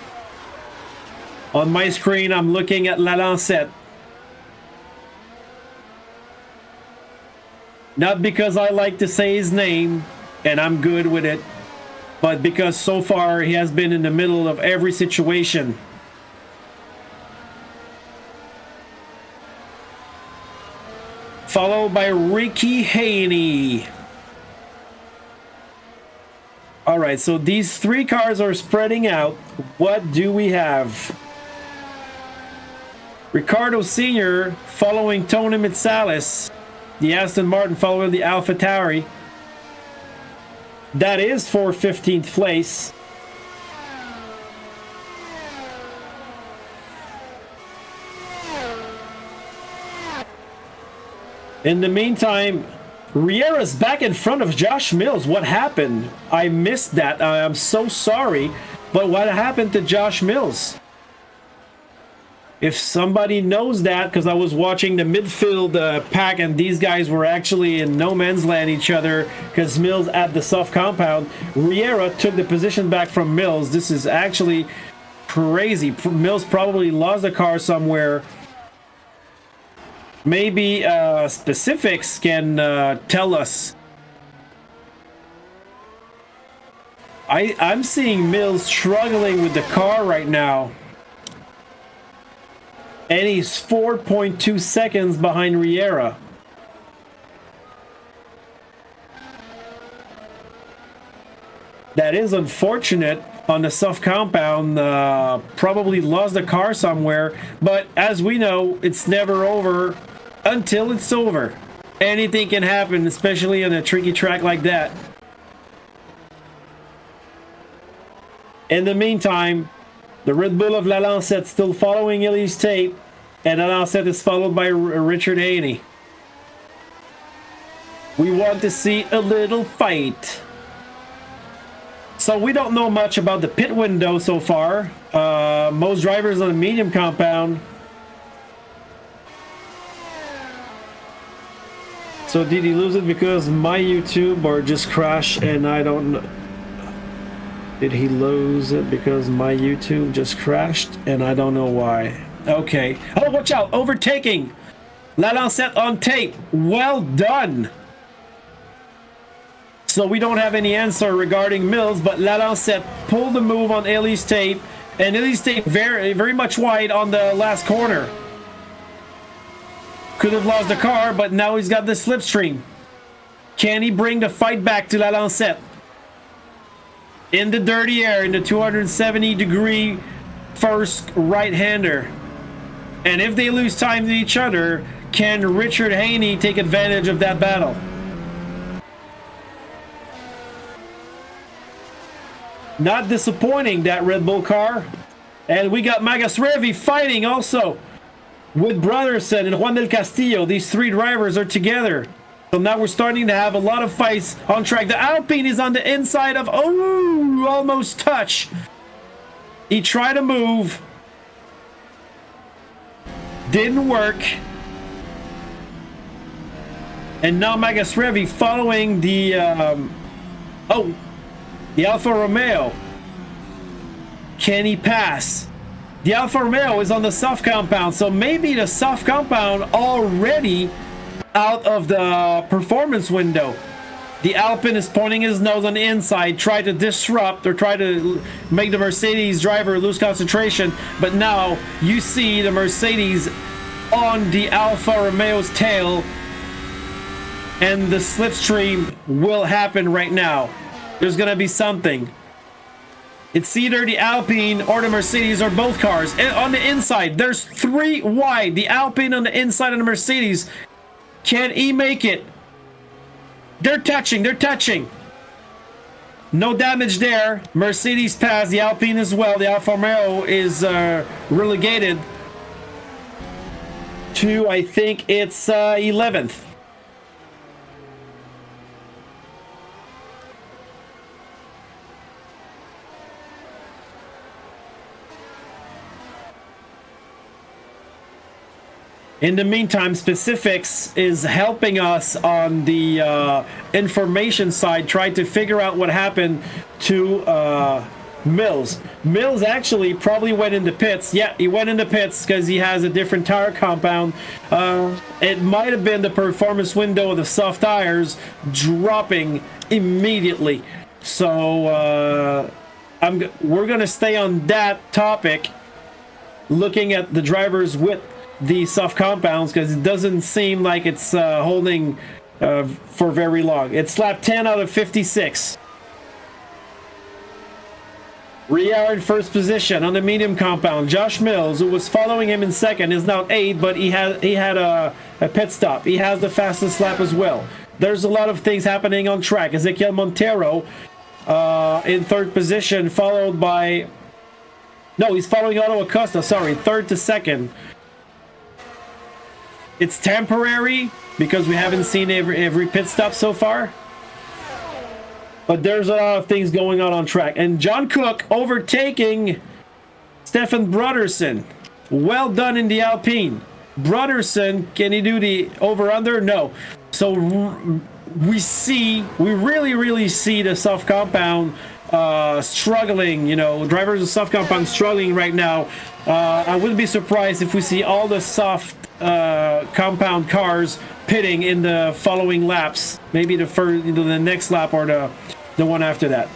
On my screen, I'm looking at Lalancette. Not because I like to say his name, and I'm good with it, but because so far he has been in the middle of every situation. Followed by Ricky Haney. All right, so these three cars are spreading out. What do we have? Ricardo Sr. following Tony Mitsalis. The Aston Martin following the AlphaTauri. That is for 15th place. In the meantime, Riera's back in front of Josh Mills. What happened? I missed that. I'm so sorry. But what happened to Josh Mills? If somebody knows that, because I was watching the midfield pack and these guys were actually in no man's land each other because Mills at the soft compound. Riera took the position back from Mills. This is actually crazy. Mills probably lost the car somewhere. Maybe specifics can tell us. I'm seeing Mills struggling with the car right now. And he's 4.2 seconds behind Riera. That is unfortunate on the soft compound. Probably lost the car somewhere. But as we know, it's never over until it's over. Anything can happen, especially on a tricky track like that. In the meantime, the Red Bull of Lalancette still following Elise Tape, and Lalancette is followed by Richard Haney. We want to see a little fight. So we don't know much about the pit window so far. Most drivers on the medium compound. So did he lose it because my YouTube or just crash and I don't know? Did he lose it because my YouTube just crashed and I don't know why? Okay. Oh, watch out. Overtaking. Lalancette on tape. Well done. So we don't have any answer regarding Mills, but Lalancette pulled the move on Elise Tape. And Elise Tape very much wide on the last corner. Could have lost the car, but now he's got the slipstream. Can he bring the fight back to Lalancette? In the dirty air, in the 270-degree first right-hander. And if they lose time to each other, can Richard Haney take advantage of that battle? Not disappointing, that Red Bull car. And we got Magas Revi fighting also with Brotherson and Juan del Castillo. These three drivers are together. So now we're starting to have a lot of fights on track. The Alpine is on the inside of... Oh, almost touch. He tried to move. Didn't work. And now Magas Revi following the... the Alfa Romeo. Can he pass? The Alfa Romeo is on the soft compound. So maybe the soft compound already... out of the performance window. The Alpine is pointing his nose on the inside, try to disrupt or try to make the Mercedes driver lose concentration, but now you see the Mercedes on the Alfa Romeo's tail, and the slipstream will happen right now. There's gonna be something. It's either the Alpine or the Mercedes or both cars. And on the inside, there's three wide. The Alpine on the inside of the Mercedes. Can he make it? They're touching. They're touching. No damage there. Mercedes passed. The Alpine as well. The Alfa Romeo is relegated to, I think it's 11th. In the meantime, Specifics is helping us on the information side, trying to figure out what happened to Mills. Mills actually probably went into pits. Yeah, he went into pits because he has a different tire compound. It might have been the performance window of the soft tires dropping immediately. So we're going to stay on that topic, looking at the drivers with the soft compounds, because it doesn't seem like it's holding for very long. It's lap 10 out of 56. Riar in first position on the medium compound. Josh Mills, who was following him in second, is now 8, but he had a pit stop. He has the fastest lap as well. There's a lot of things happening on track. Ezequiel Montero in third position, followed by... No, he's following Otto Acosta, sorry, third to second. It's temporary because we haven't seen every pit stop so far. But there's a lot of things going on track. And John Cook overtaking Stefan Brodersen. Well done in the Alpine. Brodersen, can he do the over-under? No. So we really see the soft compound struggling. You know, drivers of soft compound struggling right now. I wouldn't be surprised if we see all the soft compound cars pitting in the following laps, maybe the first, the next lap, or the one after that.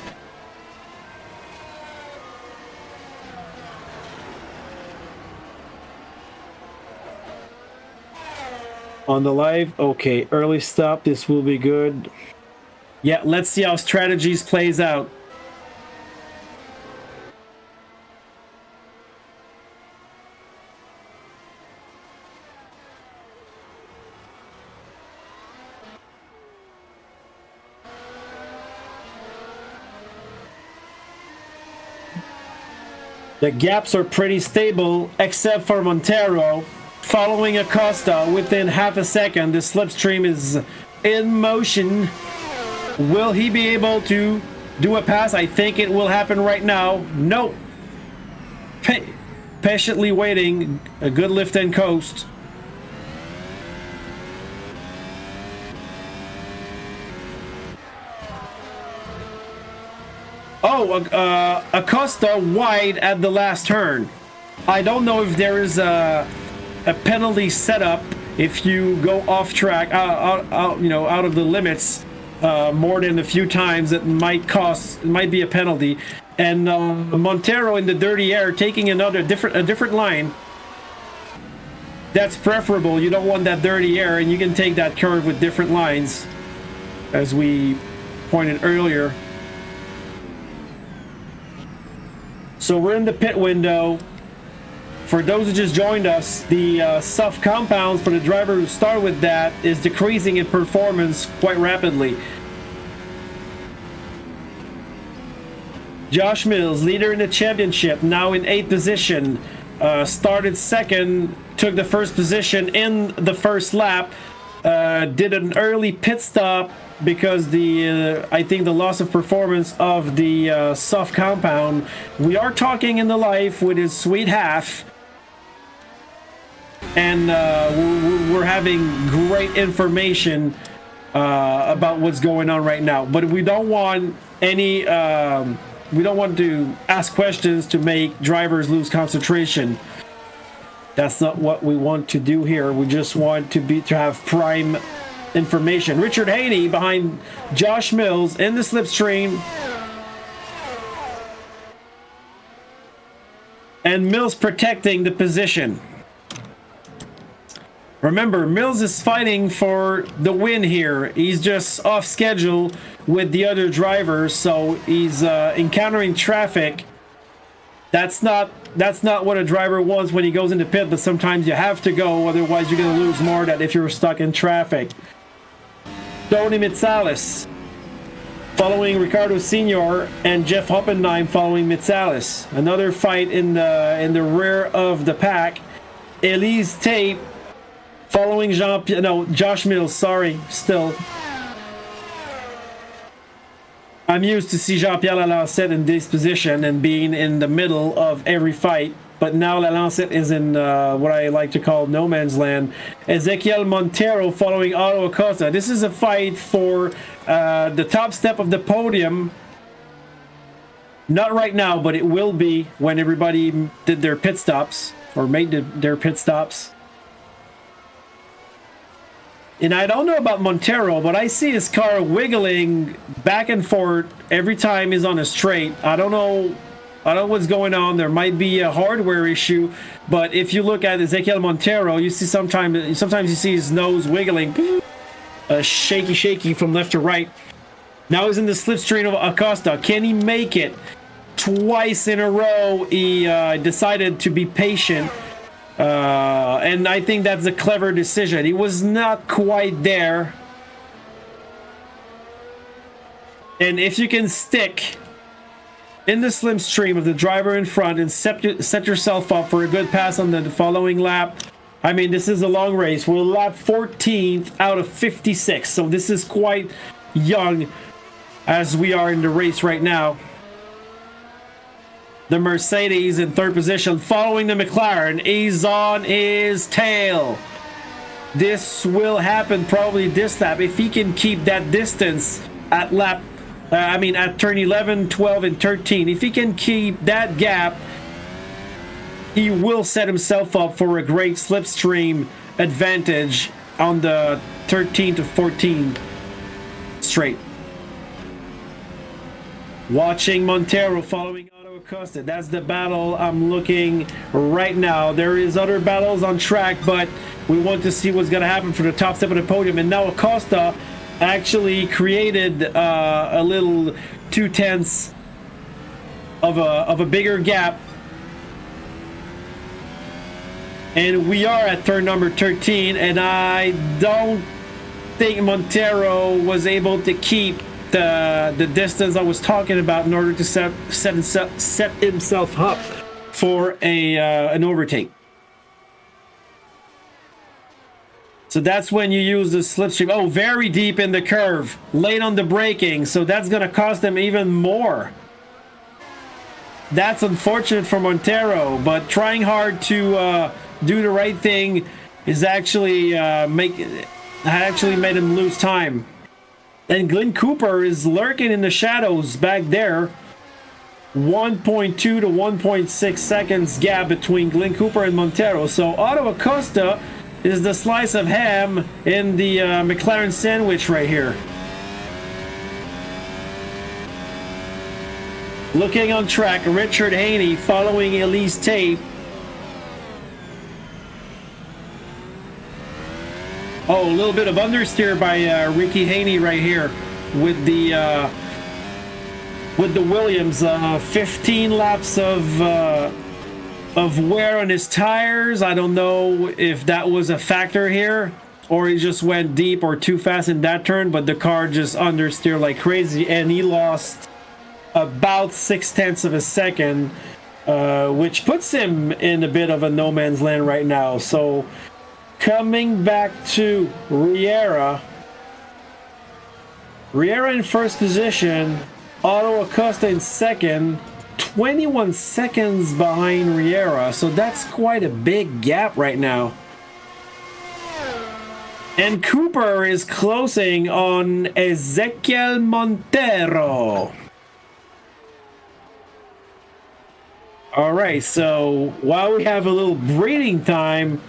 On the live, okay, early stop, this will be good. Yeah, let's see how strategies plays out. The gaps are pretty stable, except for Montero. Following Acosta within half a second, the slipstream is in motion. Will he be able to do a pass? I think it will happen right now. No. Patiently waiting. A good lift and coast. Oh, Acosta wide at the last turn. I don't know if there is a penalty set up if you go off track, out of the limits more than a few times. It might be a penalty. And Montero in the dirty air taking a different line. That's preferable. You don't want that dirty air, and you can take that curve with different lines, as we pointed earlier. So we're in the pit window. For those who just joined us, the soft compounds for the driver who started with that is decreasing in performance quite rapidly. Josh Mills, leader in the championship, now in 8th position. Started second, took the first position in the first lap. Did an early pit stop because I think the loss of performance of the soft compound. We are talking in the live with his sweet half, and we're having great information about what's going on right now. But we don't want any we don't want to ask questions to make drivers lose concentration. That's not what we want to do here. We just want to have prime information. Richard Haney behind Josh Mills in the slipstream. And Mills protecting the position. Remember, Mills is fighting for the win here. He's just off schedule with the other drivers, so he's encountering traffic. That's not what a driver wants when he goes into pit, but sometimes you have to go, otherwise you're going to lose more than if you're stuck in traffic. Tony Mitsalis following Ricardo Senior, and Jeff Hoppenheim following Mitsalis. Another fight in the rear of the pack. Elise Tate following Josh Mills. Sorry, still. I'm used to see Jean-Pierre Lalancette in this position and being in the middle of every fight, but now Lalancette is in what I like to call no man's land. Ezequiel Montero following Otto Acosta. This is a fight for the top step of the podium. Not right now, but it will be when everybody did their pit stops or made their pit stops. And I don't know about Montero, but I see his car wiggling back and forth every time he's on a straight. I don't know what's going on. There might be a hardware issue, but if you look at Ezequiel Montero, you see sometimes you see his nose wiggling, shaky from left to right. Now he's in the slipstream of Acosta. Can he make it? Twice in a row, he decided to be patient. And I think that's a clever decision. He was not quite there. And if you can stick in the slim stream of the driver in front and set yourself up for a good pass on the following lap. I mean, this is a long race. We're lap 14th out of 56. So this is quite young as we are in the race right now. The Mercedes in third position following the McLaren. He's on his tail. This will happen probably this lap if he can keep that distance at at turn 11, 12, and 13. If he can keep that gap, he will set himself up for a great slipstream advantage on the 13 to 14 straight. Watching Montero following Otto Acosta. That's the battle I'm looking right now. There is other battles on track, but we want to see what's going to happen for the top step of the podium. And now Acosta actually created a little 0.2 of a bigger gap. And we are at turn number 13, and I don't think Montero was able to keep the distance I was talking about in order to set himself up for an overtake. So that's when you use the slipstream. Oh, very deep in the curve, late on the braking, so that's going to cost them even more. That's unfortunate for Montero, but trying hard to do the right thing is actually made him lose time. And Glenn Cooper is lurking in the shadows back there. 1.2 to 1.6 seconds gap between Glenn Cooper and Montero. So Otto Acosta is the slice of ham in the McLaren sandwich right here. Looking on track, Richard Haney following Elise Tate. Oh, a little bit of understeer by Ricky Haney right here with the Williams. 15 laps of wear on his tires. I don't know if that was a factor here, or he just went deep or too fast in that turn, but the car just understeered like crazy, and he lost about 0.6 of a second, which puts him in a bit of a no man's land right now. So coming back to Riera in first position, Otto Acosta in second, 21 seconds behind Riera, so that's quite a big gap right now. And Cooper is closing on Ezequiel Montero. All right, so while we have a little breathing time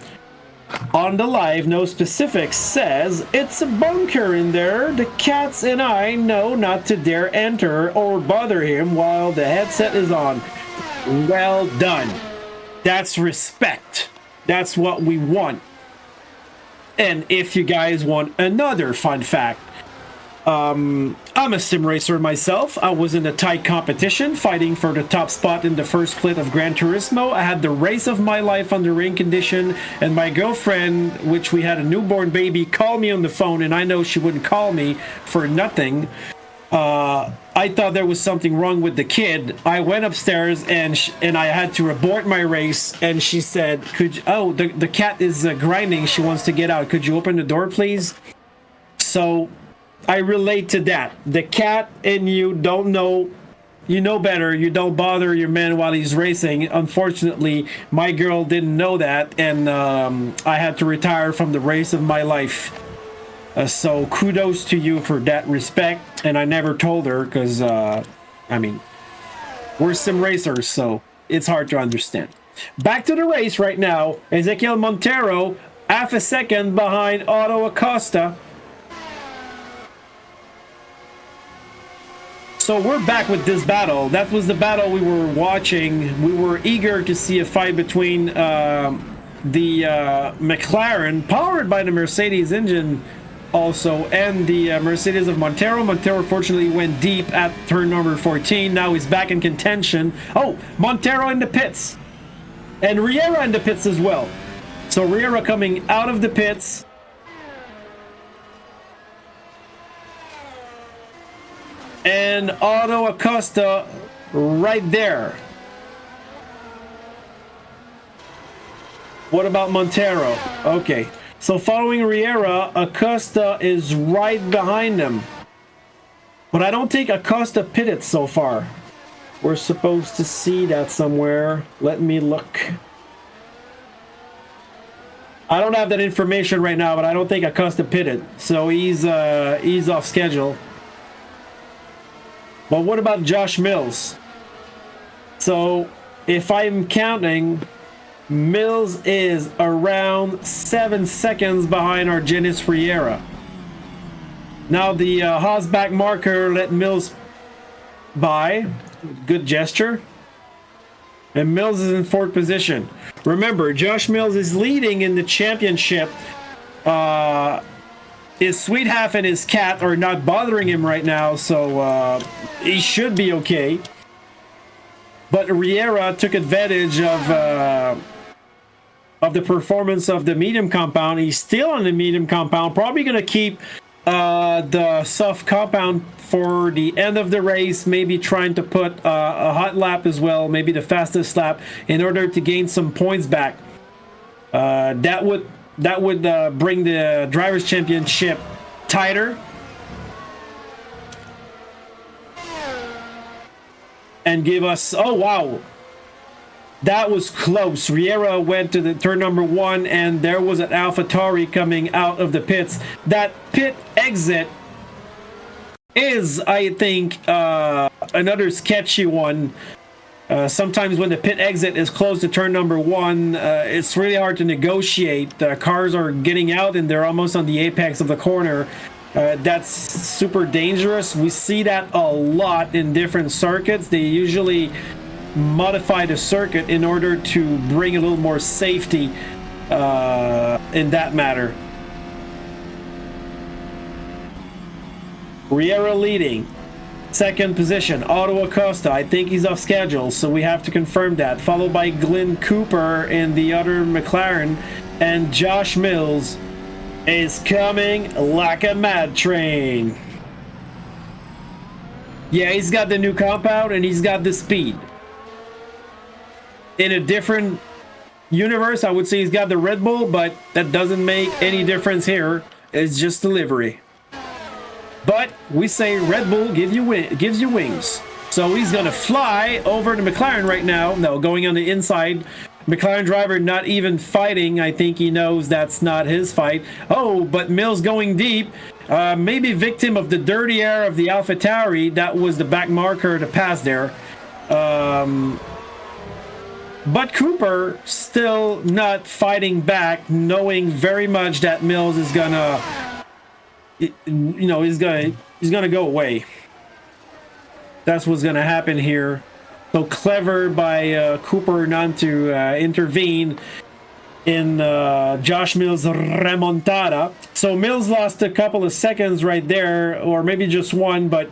on the live, no specifics, says it's a bunker in there. The cats and I know not to dare enter or bother him while the headset is on. Well done. That's respect. That's what we want. And if you guys want another fun fact, I'm a sim racer myself. I was in a tight competition, fighting for the top spot in the first split of Gran Turismo. I had the race of my life under rain condition, and my girlfriend, which we had a newborn baby, called me on the phone, and I know she wouldn't call me for nothing. I thought there was something wrong with the kid. I went upstairs and I had to abort my race. And she said, the cat is grinding. She wants to get out. Could you open the door, please?" So I relate to that. The cat and you don't know, you know better. You don't bother your man while he's racing. Unfortunately, my girl didn't know that. And I had to retire from the race of my life. So kudos to you for that respect. And I never told her because, I mean, we're sim racers, so it's hard to understand. Back to the race right now. Ezequiel Montero, half a second behind Otto Acosta. So we're back with this battle. That was the battle we were watching. We were eager to see a fight between the McLaren, powered by the Mercedes engine, also, and the Mercedes of Montero. Montero fortunately went deep at turn number 14. Now he's back in contention. Oh, Montero in the pits. And Riera in the pits as well. So Riera coming out of the pits. And Otto Acosta right there. What about Montero? Okay. So following Riera, Acosta is right behind them. But I don't think Acosta pitted so far. We're supposed to see that somewhere. Let me look. I don't have that information right now, but I don't think Acosta pitted. So he's off schedule. But what about Josh Mills? So if I'm counting, Mills is around 7 seconds behind Argenis Riera. Now the Haasback marker let Mills by. Good gesture. And Mills is in fourth position. Remember, Josh Mills is leading in the championship. His sweet half and his cat are not bothering him right now, so he should be okay. But Riera took advantage of the performance of the medium compound. He's still on the medium compound, probably going to keep the soft compound for the end of the race, maybe trying to put a hot lap as well, maybe the fastest lap, in order to gain some points back. That would bring the Drivers' Championship tighter. And give us... Oh, wow. That was close. Riera went to the turn number 1, and there was an AlphaTauri coming out of the pits. That pit exit is, I think, another sketchy one. Sometimes when the pit exit is close to turn number 1, it's really hard to negotiate. Cars are getting out, and they're almost on the apex of the corner. That's super dangerous. We see that a lot in different circuits. They usually modify the circuit in order to bring a little more safety in that matter. Riera leading. Second position, Otto Acosta. I think he's off schedule, so we have to confirm that. Followed by Glenn Cooper in the other McLaren. And Josh Mills is coming like a mad train. Yeah, he's got the new compound and he's got the speed. In a different universe, I would say he's got the Red Bull, but that doesn't make any difference here. It's just delivery. But we say Red Bull gives you wings. So he's going to fly over to McLaren right now. No, going on the inside. McLaren driver not even fighting. I think he knows that's not his fight. Oh, but Mills going deep. Maybe victim of the dirty air of the AlphaTauri. That was the back marker to pass there. But Cooper still not fighting back, knowing very much that Mills is gonna, he's gonna go away. That's what's gonna happen here. So clever by Cooper not to intervene. in Josh Mills' remontada. So Mills lost a couple of seconds right there, or maybe just one, but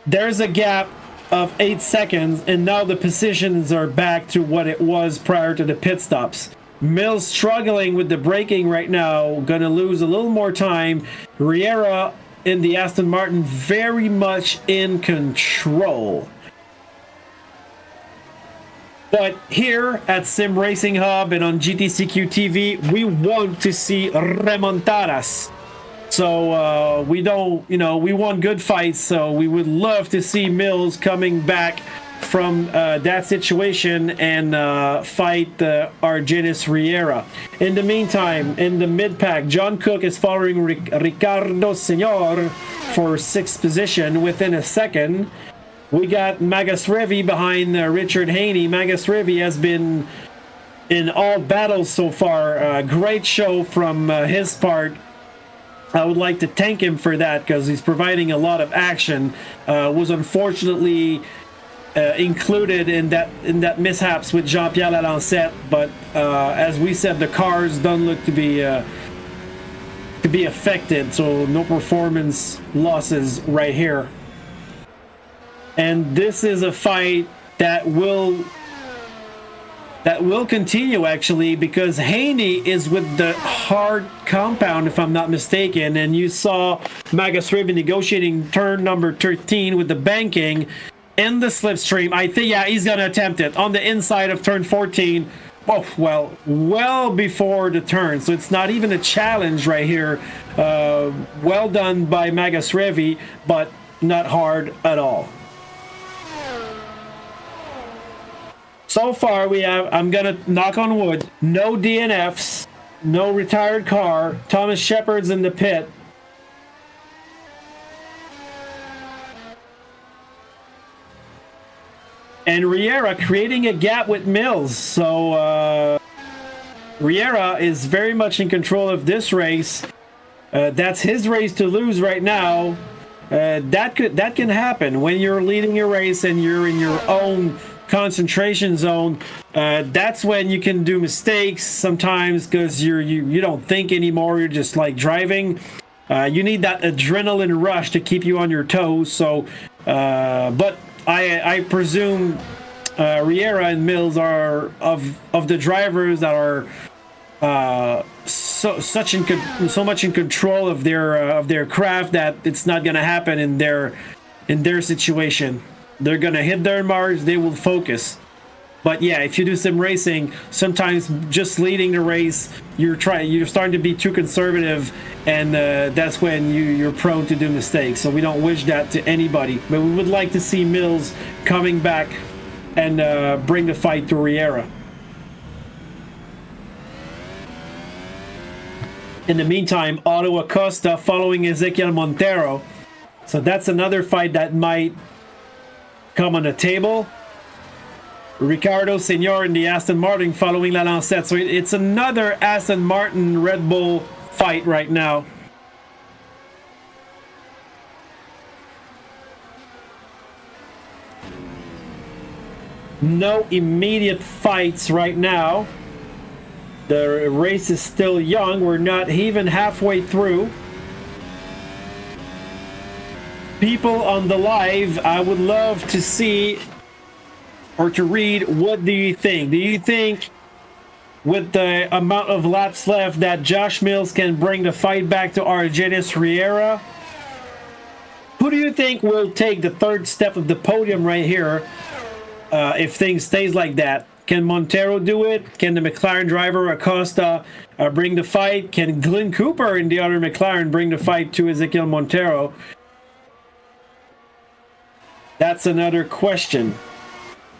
there's a gap of 8 seconds, and now the positions are back to what it was prior to the pit stops. Mills struggling with the braking right now, gonna lose a little more time. Riera in the Aston Martin very much in control. But here at SimRacingHub and on GTCQ TV, we want to see remontadas. So we don't, we want good fights. So we would love to see Mills coming back from that situation and fight Argenis Riera. In the meantime, in the mid-pack, John Cook is following Ricardo Senor for 6th position within a second. We got Magus Revi behind Richard Haney. Magus Revi has been in all battles so far. Great show from his part. I would like to thank him for that because he's providing a lot of action. Was unfortunately included in that mishaps with Jean-Pierre Lalancette, but as we said, the cars don't look to be affected, so no performance losses right here. And this is a fight that will continue, actually, because Haney is with the hard compound, if I'm not mistaken, and you saw Magus Revi negotiating turn number 13 with the banking in the slipstream. I think, yeah, he's going to attempt it on the inside of turn 14. Oh, well before the turn, so it's not even a challenge right here. Well done by Magus Revi, but not hard at all. So far, we have, I'm going to knock on wood, no DNFs, no retired car. Thomas Shepard's in the pit. And Riera creating a gap with Mills. So Riera is very much in control of this race. That's his race to lose right now. That can happen when you're leading a race and you're in your own concentration zone. That's when you can do mistakes sometimes because you don't think anymore. You're just like driving. You need that adrenaline rush to keep you on your toes. So, but I presume Riera and Mills are of the drivers that are so much in control of their craft that it's not going to happen in their situation. They're going to hit their marks, they will focus. But yeah, if you do some racing, sometimes just leading the race, you're starting to be too conservative, and that's when you're prone to do mistakes. So we don't wish that to anybody. But we would like to see Mills coming back and bring the fight to Riera. In the meantime, Otto Acosta following Ezequiel Montero. So that's another fight that might come on the table. Ricardo Senor in the Aston Martin following Lalancette. So it's another Aston Martin Red Bull fight right now. No immediate fights right now. The race is still young. We're not even halfway through. People on the live, I would love to see or to read, what do you think? Do you think with the amount of laps left that Josh Mills can bring the fight back to Argenis Riera? Who do you think will take the third step of the podium right here if things stays like that? Can Montero do it? Can the McLaren driver Acosta bring the fight? Can Glenn Cooper in the other McLaren bring the fight to Ezequiel Montero? That's another question.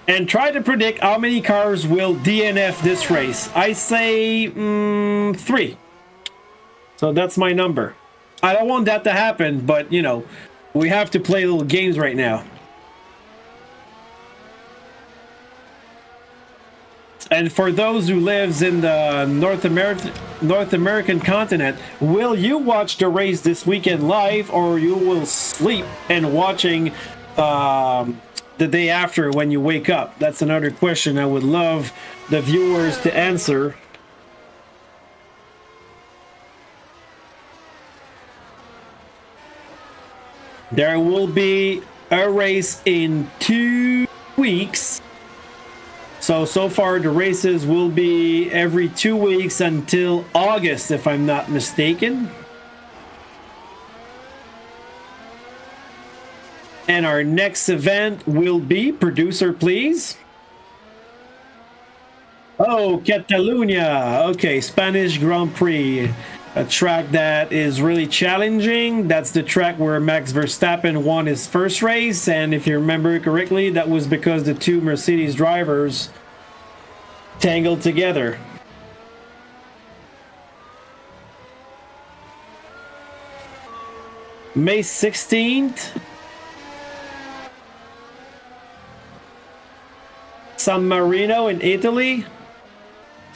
And try to predict how many cars will DNF this race. I say 3. So that's my number. I don't want that to happen, but you know, we have to play little games right now. And for those who lives in the North American continent, will you watch the race this weekend live, or you will sleep and watching the day after when you wake up? That's another question I would love the viewers to answer. There will be a race in 2 weeks. So far the races will be every 2 weeks until August, if I'm not mistaken. And our next event will be, producer please. Oh, Catalunya. Okay, Spanish Grand Prix. A track that is really challenging. That's the track where Max Verstappen won his first race. And if you remember correctly, that was because the two Mercedes drivers tangled together. May 16th. San Marino in Italy.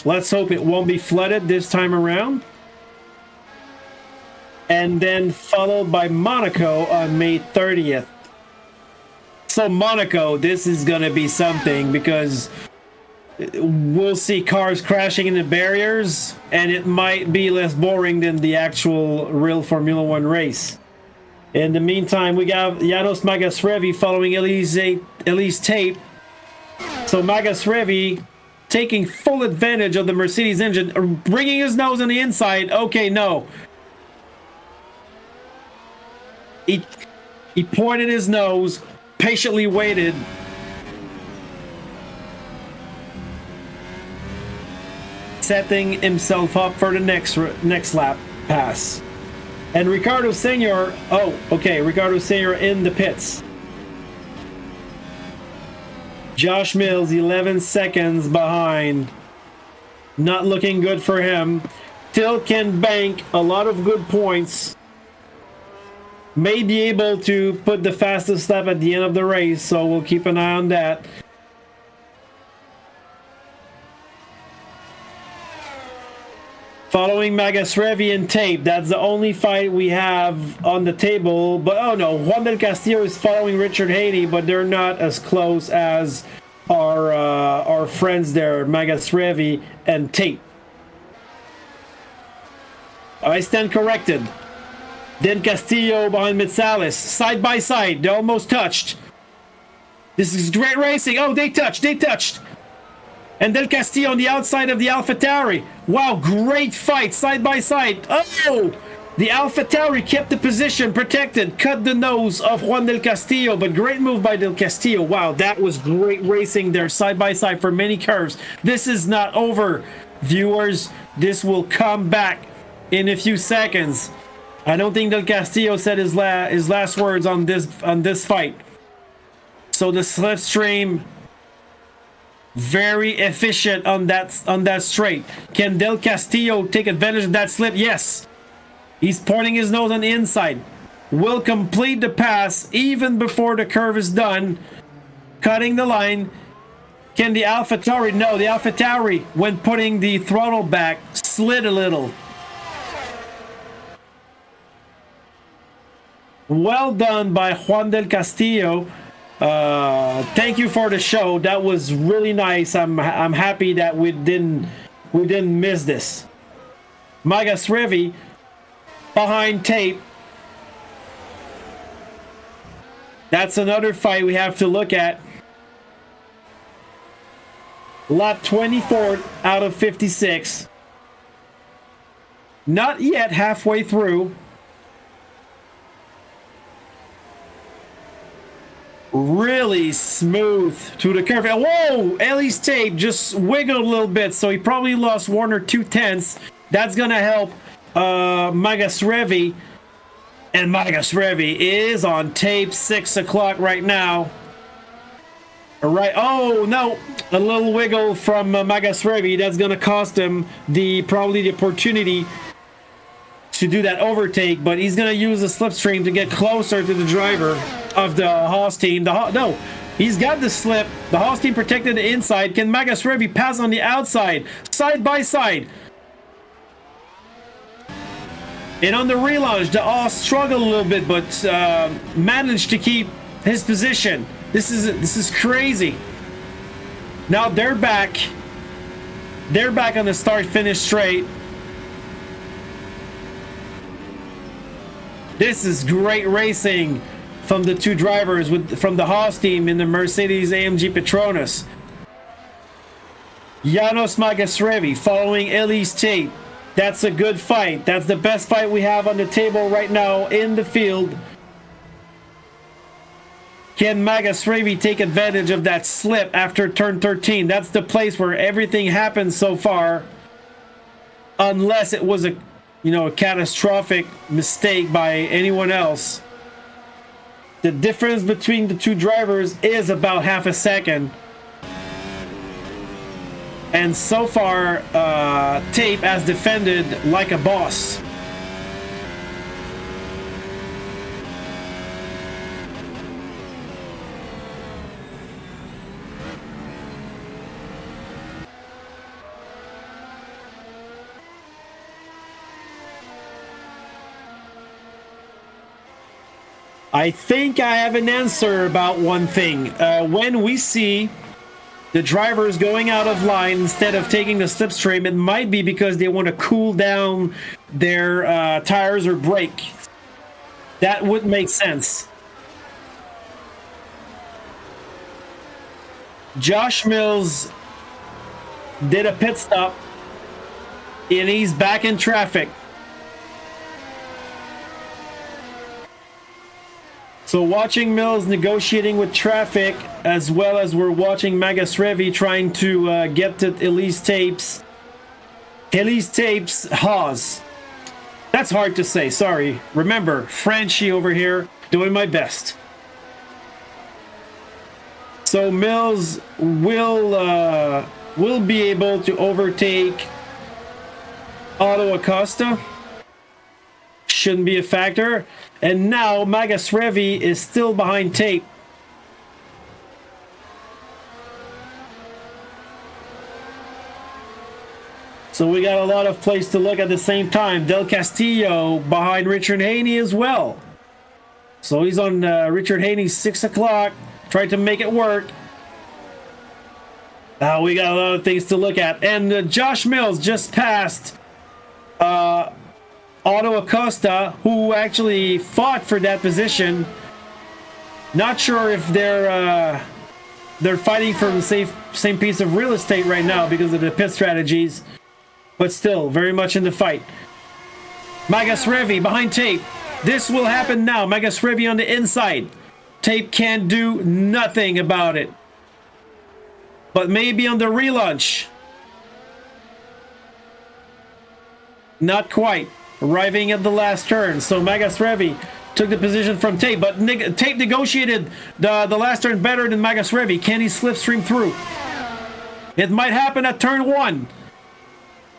Let's hope it won't be flooded this time around. And then followed by Monaco on May 30th. So Monaco, this is going to be something because we'll see cars crashing into barriers and it might be less boring than the actual real Formula One race. In the meantime, we got Janos Magasrevi following Elise Tape. So Magasrevi taking full advantage of the Mercedes engine, bringing his nose on the inside. Okay, no. He pointed his nose, patiently waited. Setting himself up for the next lap pass. And Ricardo Senior, Ricardo Senior in the pits. Josh Mills 11 seconds behind. Not looking good for him. Still can bank a lot of good points. May be able to put the fastest lap at the end of the race, so we'll keep an eye on that. Following Magasrevi and Tape, that's the only fight we have on the table. But oh no, Juan del Castillo is following Richard Haney, but they're not as close as our friends there, Magasrevi and Tape. I stand corrected. Then Castillo behind Mitsalis, side by side. They almost touched. This is great racing. Oh, they touched. And Del Castillo on the outside of the AlphaTauri. Wow, great fight, side by side. Oh, the AlphaTauri kept the position, protected, cut the nose of Juan Del Castillo, but great move by Del Castillo. Wow, that was great racing there, side by side for many curves. This is not over, viewers. This will come back in a few seconds. I don't think Del Castillo said his last words on this fight. So the slipstream, very efficient on that straight. Can Del Castillo take advantage of that slip? Yes. He's pointing his nose on the inside. Will complete the pass even before the curve is done. Cutting the line. Can the AlphaTauri? No, the AlphaTauri, when putting the throttle back, slid a little. Well done by Juan Del Castillo. Thank you for the show. That was really nice. I'm happy that we didn't miss this. Magasrevi behind Tape. That's another fight we have to look at. Lap 24 out of 56. Not yet halfway through. Really smooth to the curve. Whoa! Ellie's Tape just wiggled a little bit, so he probably lost 1 or 2 tenths. That's gonna help Magasrevi. And Magasrevi is on Tape 6 o'clock right now. All right. Oh no! A little wiggle from Magasrevi. That's gonna cost him probably the opportunity to do that overtake, but he's gonna use the slipstream to get closer to the driver of the Haas team. No, he's got the slip. The Haas team protected the inside. Can Magasrevi pass on the outside, side by side? And on the relaunch, the Haas struggled a little bit, but managed to keep his position. This is crazy. Now they're back. They're back on the start-finish straight. This is great racing from the two drivers from the Haas team in the Mercedes AMG Petronas. Janos Magasrevi following Elise Tate. That's a good fight. That's the best fight we have on the table right now in the field. Can Magasrevi take advantage of that slip after turn 13? That's the place where everything happened so far. Unless it was a catastrophic mistake by anyone else. The difference between the two drivers is about half a second. And so far, Tape has defended like a boss. I think I have an answer about one thing. When we see the drivers going out of line instead of taking the slipstream, it might be because they want to cool down their tires or brake. That would make sense. Josh Mills did a pit stop, and he's back in traffic. So watching Mills negotiating with traffic, as well as we're watching Magasrevi trying to get to Elise Tape's Haas. That's hard to say, sorry. Remember, Frenchie over here, doing my best. So Mills will be able to overtake Otto Acosta. Shouldn't be a factor. And now Magasrevi is still behind Tape. So we got a lot of place to look at the same time. Del Castillo behind Richard Haney as well. So he's on Richard Haney's 6 o'clock, trying to make it work. Now we got a lot of things to look at. And Josh Mills just passed Otto Acosta, who actually fought for that position. Not sure if they're fighting for the same piece of real estate right now because of the pit strategies, but still very much in the fight. Magasrevi behind Tape. This will happen now. Magasrevi on the inside. Tape can't do nothing about it. But maybe on the relaunch. Not quite. Arriving at the last turn. So Magasrevi took the position from Tape, but Tape negotiated the last turn better than Magasrevi. Can he slipstream through? It might happen at turn 1.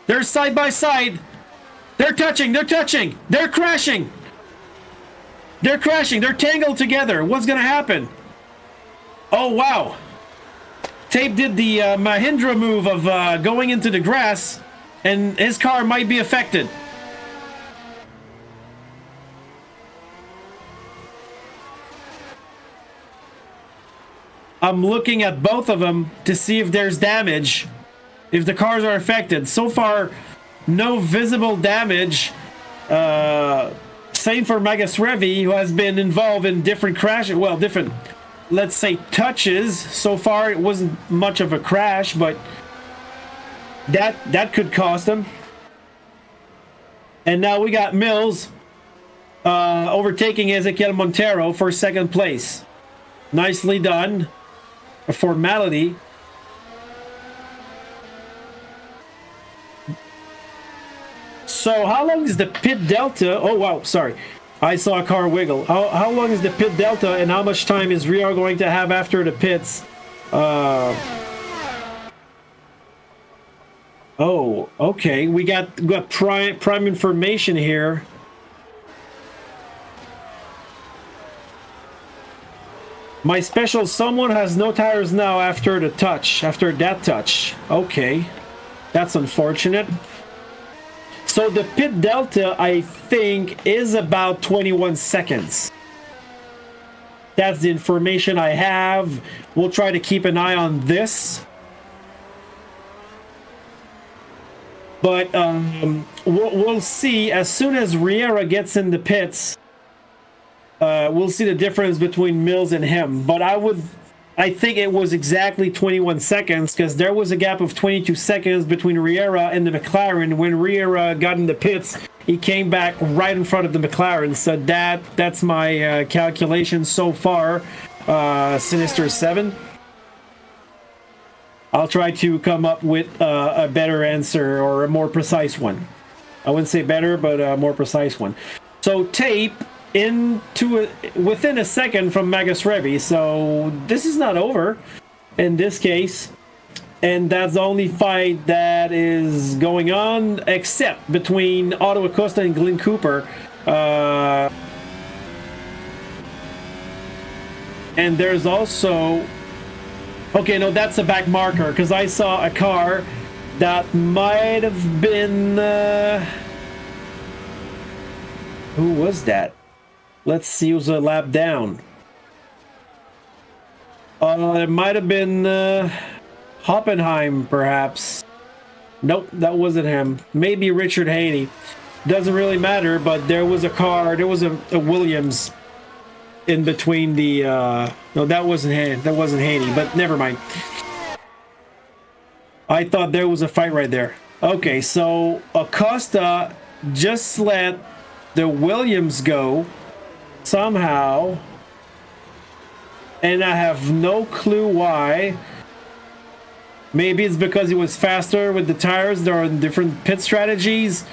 They're side by side. They're touching. They're touching. They're crashing. They're crashing. They're tangled together. What's going to happen? Oh, wow. Tape did the Mahindra move of going into the grass, and his car might be affected. I'm looking at both of them to see if there's damage, if the cars are affected. So far, no visible damage. Same for Magasrevi, who has been involved in different crashes. Well, different, let's say, touches. So far, it wasn't much of a crash, but that could cost him. And now we got Mills overtaking Ezequiel Montero for second place. Nicely done. A formality. So how long is the pit delta? Oh wow, sorry, I saw a car wiggle. How long is the pit delta, and how much time is Rio going to have after the pits? Oh, okay, we got prime information here. My special someone has no tires now after that touch. Okay, that's unfortunate. So the pit delta, I think, is about 21 seconds. That's the information I have. We'll try to keep an eye on this. But we'll see as soon as Riera gets in the pits. we'll see the difference between Mills and him. But I think it was exactly 21 seconds because there was a gap of 22 seconds between Riera and the McLaren. When Riera got in the pits, he came back right in front of the McLaren. So that's my calculation so far. Sinister 7. I'll try to come up with a better answer or a more precise one. I wouldn't say better, but a more precise one. So tape within a second from Magus Revi. So this is not over in this case. And that's the only fight that is going on, except between Otto Acosta and Glenn Cooper. And there's also... Okay, no, that's a back marker, because I saw a car that might have been... who was that? Let's see who's a lap down. It might have been Hoppenheim, perhaps. Nope, that wasn't him. Maybe Richard Haney. Doesn't really matter, but there was a car, there was a Williams in between the... no, that wasn't Haney, but never mind. I thought there was a fight right there. Okay, so Acosta just let the Williams go somehow, and I have no clue why. Maybe it's because he was faster with the tires. There are different pit strategies,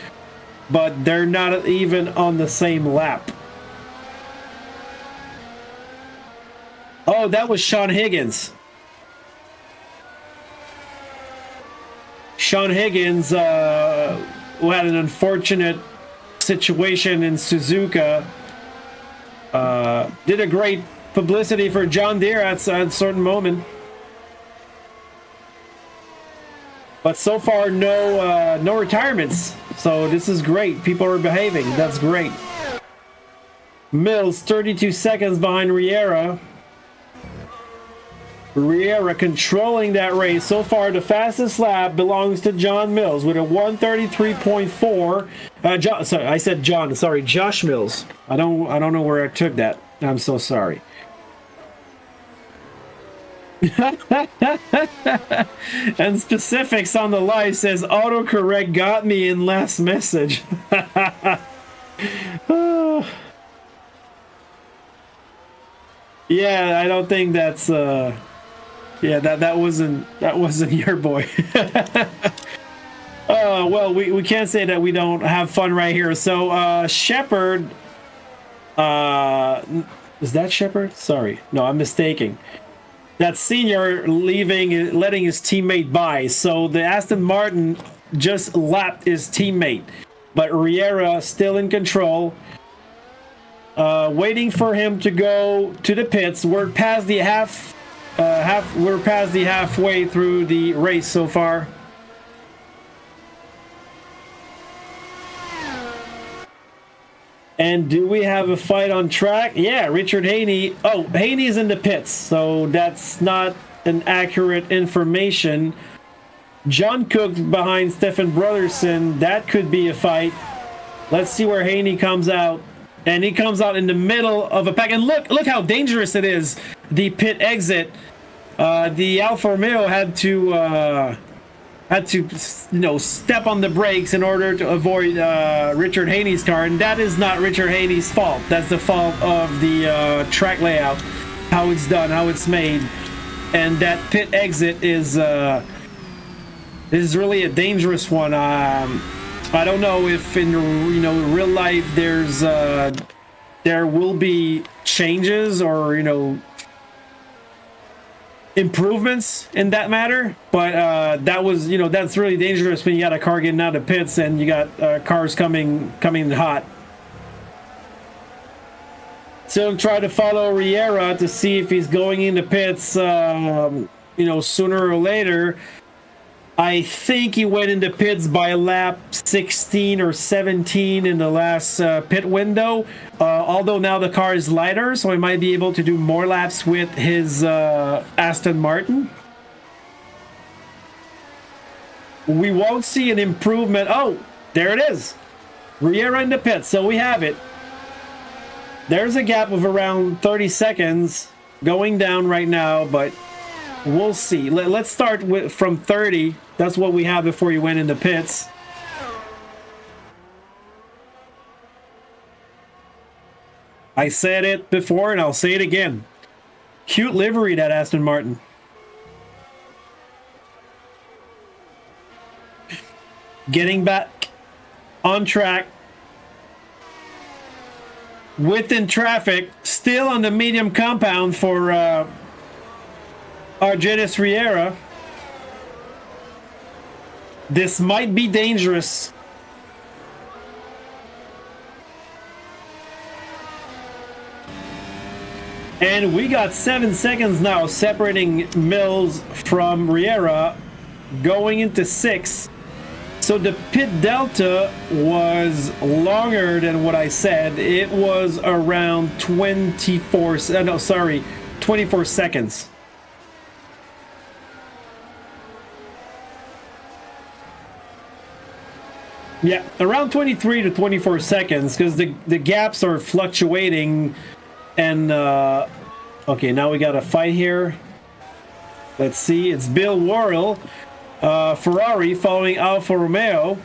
but they're not even on the same lap. Oh, that was Sean Higgins. Sean Higgins, who had an unfortunate situation in Suzuka, did a great publicity for John Deere at a certain moment. But so far, no retirements. So this is great. People are behaving. That's great. Mills, 32 seconds behind Riera. Riera controlling that race. So far, the fastest lap belongs to John Mills with a 1:33.4. Sorry, I said John. Sorry, Josh Mills. I don't know where I took that. I'm so sorry. And specifics on the live says autocorrect got me in last message. Yeah, I don't think that's yeah, that wasn't your boy. Well, we can't say that we don't have fun right here. So Shepard, is that Shepard? Sorry, no, I'm mistaken. That senior letting his teammate by. So the Aston Martin just lapped his teammate, but Riera still in control. Waiting for him to go to the pits. We're past the halfway through the race so far. And do we have a fight on track? Yeah, Richard Haney. Oh, Haney's in the pits, so that's not an accurate information. John Cook behind Stefan Brotherson. That could be a fight. Let's see where Haney comes out. And he comes out in the middle of a pack. And look how dangerous it is. The pit exit. The Alfa Romeo had to step on the brakes in order to avoid Richard Haney's car. And that is not Richard Haney's fault. That's the fault of the track layout, how it's done, how it's made. And that pit exit is really a dangerous one. I don't know if in real life there will be changes or improvements in that matter, but that was that's really dangerous when you got a car getting out of pits and you got cars coming hot. So try to follow Riera to see if he's going into pits sooner or later. I think he went into pits by lap 16 or 17 in the last pit window. Although now the car is lighter, so he might be able to do more laps with his Aston Martin. We won't see an improvement. Oh, there it is. Riera in the pits, so we have it. There's a gap of around 30 seconds going down right now, but we'll see. Let's start from 30. That's what we have before you went in the pits. I said it before and I'll say it again. Cute livery, that Aston Martin. Getting back on track. Within traffic. Still on the medium compound for Argenis Riera. This might be dangerous. And we got 7 seconds now separating Mills from Riera, going into 6. So the pit delta was longer than what I said. It was around 24 seconds. Yeah, around 23 to 24 seconds, because the gaps are fluctuating. And okay, now we got a fight here. Let's see, it's Bill Worrell, Ferrari following Alfa Romeo.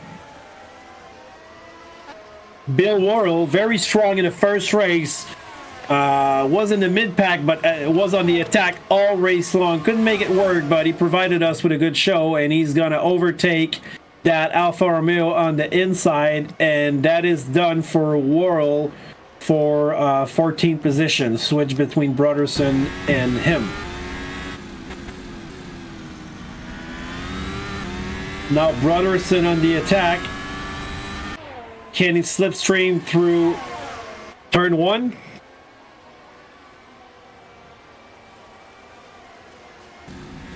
Bill Worrell, very strong in the first race. Was in the mid-pack, but was on the attack all race long. Couldn't make it work, but he provided us with a good show, and he's gonna overtake that Alfa Romeo on the inside, and that is done for Worrell for 14th position, switch between Brotherson and him. Now Brotherson on the attack. Can he slipstream through turn 1?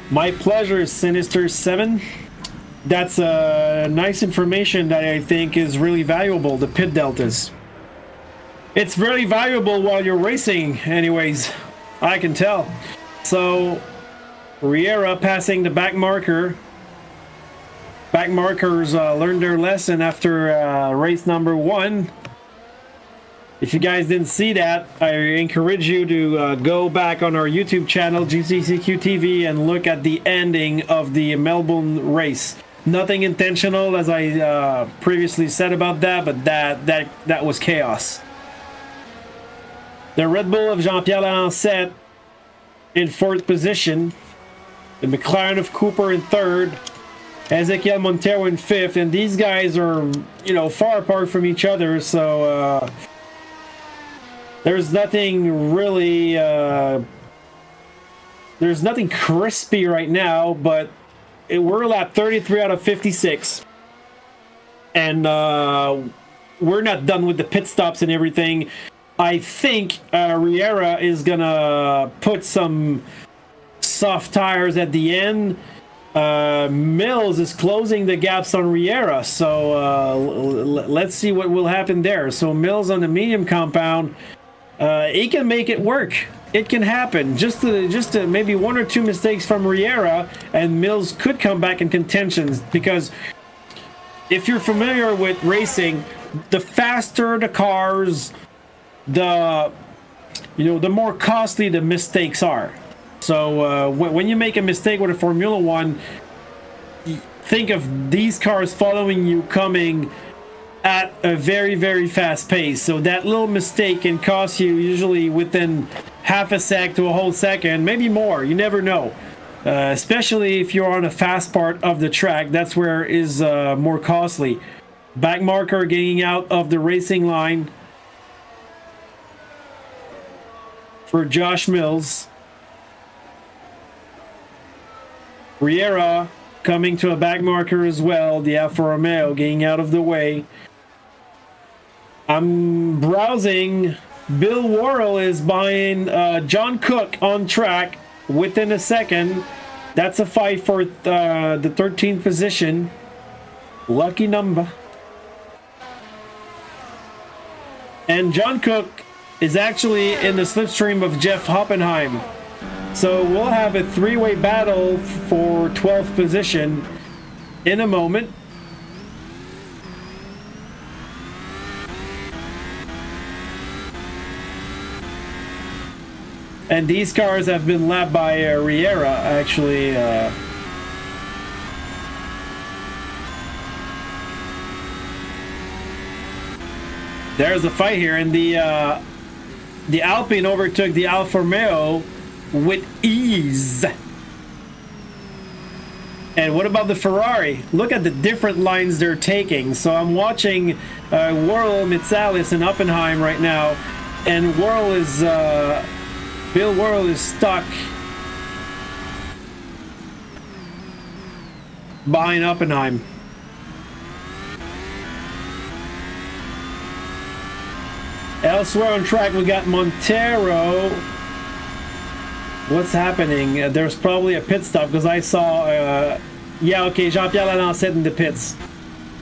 My pleasure, Sinister 7. That's nice information that I think is really valuable, the pit deltas. It's very valuable while you're racing, anyways. I can tell. So, Riera passing the back marker. Back markers learned their lesson after race number 1. If you guys didn't see that, I encourage you to go back on our YouTube channel, GTCQ TV, and look at the ending of the Melbourne race. Nothing intentional, as I previously said about that, but that was chaos. The Red Bull of Jean-Pierre Lancet in 4th position. The McLaren of Cooper in 3rd. Ezequiel Montero in 5th. And these guys are, far apart from each other. So there's nothing really... there's nothing crispy right now. But we're lap 33 out of 56. And we're not done with the pit stops and everything. I think Riera is gonna put some soft tires at the end. Mills is closing the gaps on Riera, so let's see what will happen there. So Mills on the medium compound, he can make it work. It can happen. Just to maybe 1 or 2 mistakes from Riera, and Mills could come back in contentions. Because if you're familiar with racing, the faster the cars, the more costly the mistakes are. So when you make a mistake with a Formula One, think of these cars following you coming at a very, very fast pace. So that little mistake can cost you usually within half a sec to a whole second, maybe more. You never know. Especially if you're on a fast part of the track, that's where it is more costly. Back marker getting out of the racing line for Josh Mills. Riera coming to a back marker as well. The Alfa Romeo getting out of the way. I'm browsing. Bill Worrell is buying John Cook on track within a second. That's a fight for the 13th position. Lucky number. And John Cook is actually in the slipstream of Jeff Hoppenheim. So we'll have a 3-way battle for 12th position in a moment. And these cars have been lapped by Riera, actually. There's a fight here, and the Alpine overtook the Alfa Romeo with ease. And what about the Ferrari? Look at the different lines they're taking. So I'm watching Worrell, Mitsalis, and Oppenheim right now, and Worrell is Bill Worrell is stuck behind Oppenheim. Elsewhere on track, we got Montero. What's happening? There's probably a pit stop because I saw. Yeah, okay, Jean-Pierre Lalancette in the pits.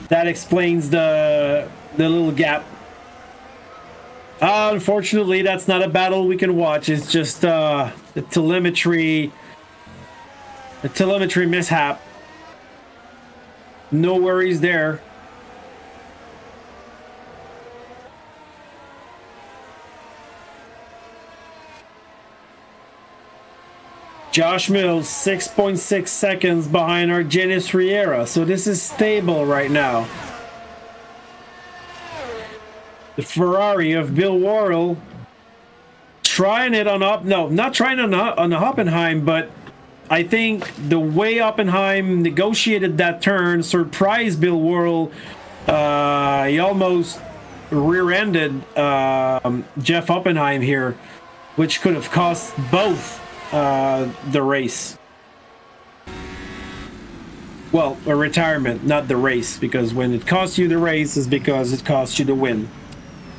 That explains the little gap. Unfortunately, that's not a battle we can watch. It's just the telemetry mishap. No worries there. Josh Mills, 6.6 seconds behind Argenis Riera. So this is stable right now. The Ferrari of Bill Worrell trying it on not trying on Oppenheim, but I think the way Oppenheim negotiated that turn surprised Bill Worrell. He almost rear-ended Jeff Oppenheim here, which could have cost both the race. Well, a retirement, not the race, because when it costs you the race is because it costs you the win.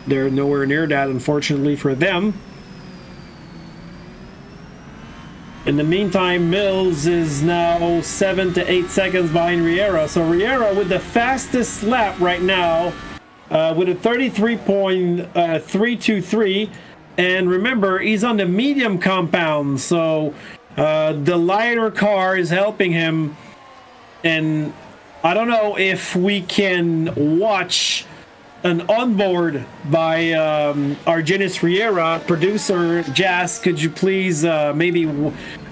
They're nowhere near that, unfortunately, for them. In the meantime, Mills is now 7 to 8 seconds behind Riera. So Riera with the fastest lap right now, with a 33.323. And remember, he's on the medium compound, so the lighter car is helping him. And I don't know if we can watch an onboard by Argenis Riera. Producer Jas, could you please maybe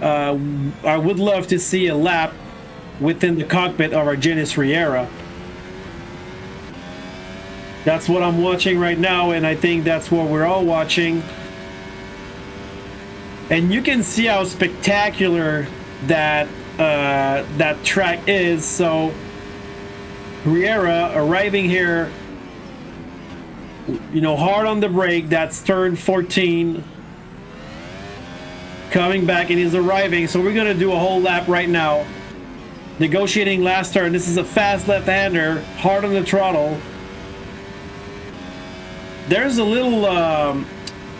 I would love to see a lap within the cockpit of Argenis Riera. That's what I'm watching right now, and I think that's what we're all watching. And you can see how spectacular that that track is. So Riera arriving here, you know, hard on the brake. That's turn 14. Coming back, and he's arriving. So we're gonna do a whole lap right now. Negotiating last turn. This is a fast left-hander, hard on the throttle. There's a little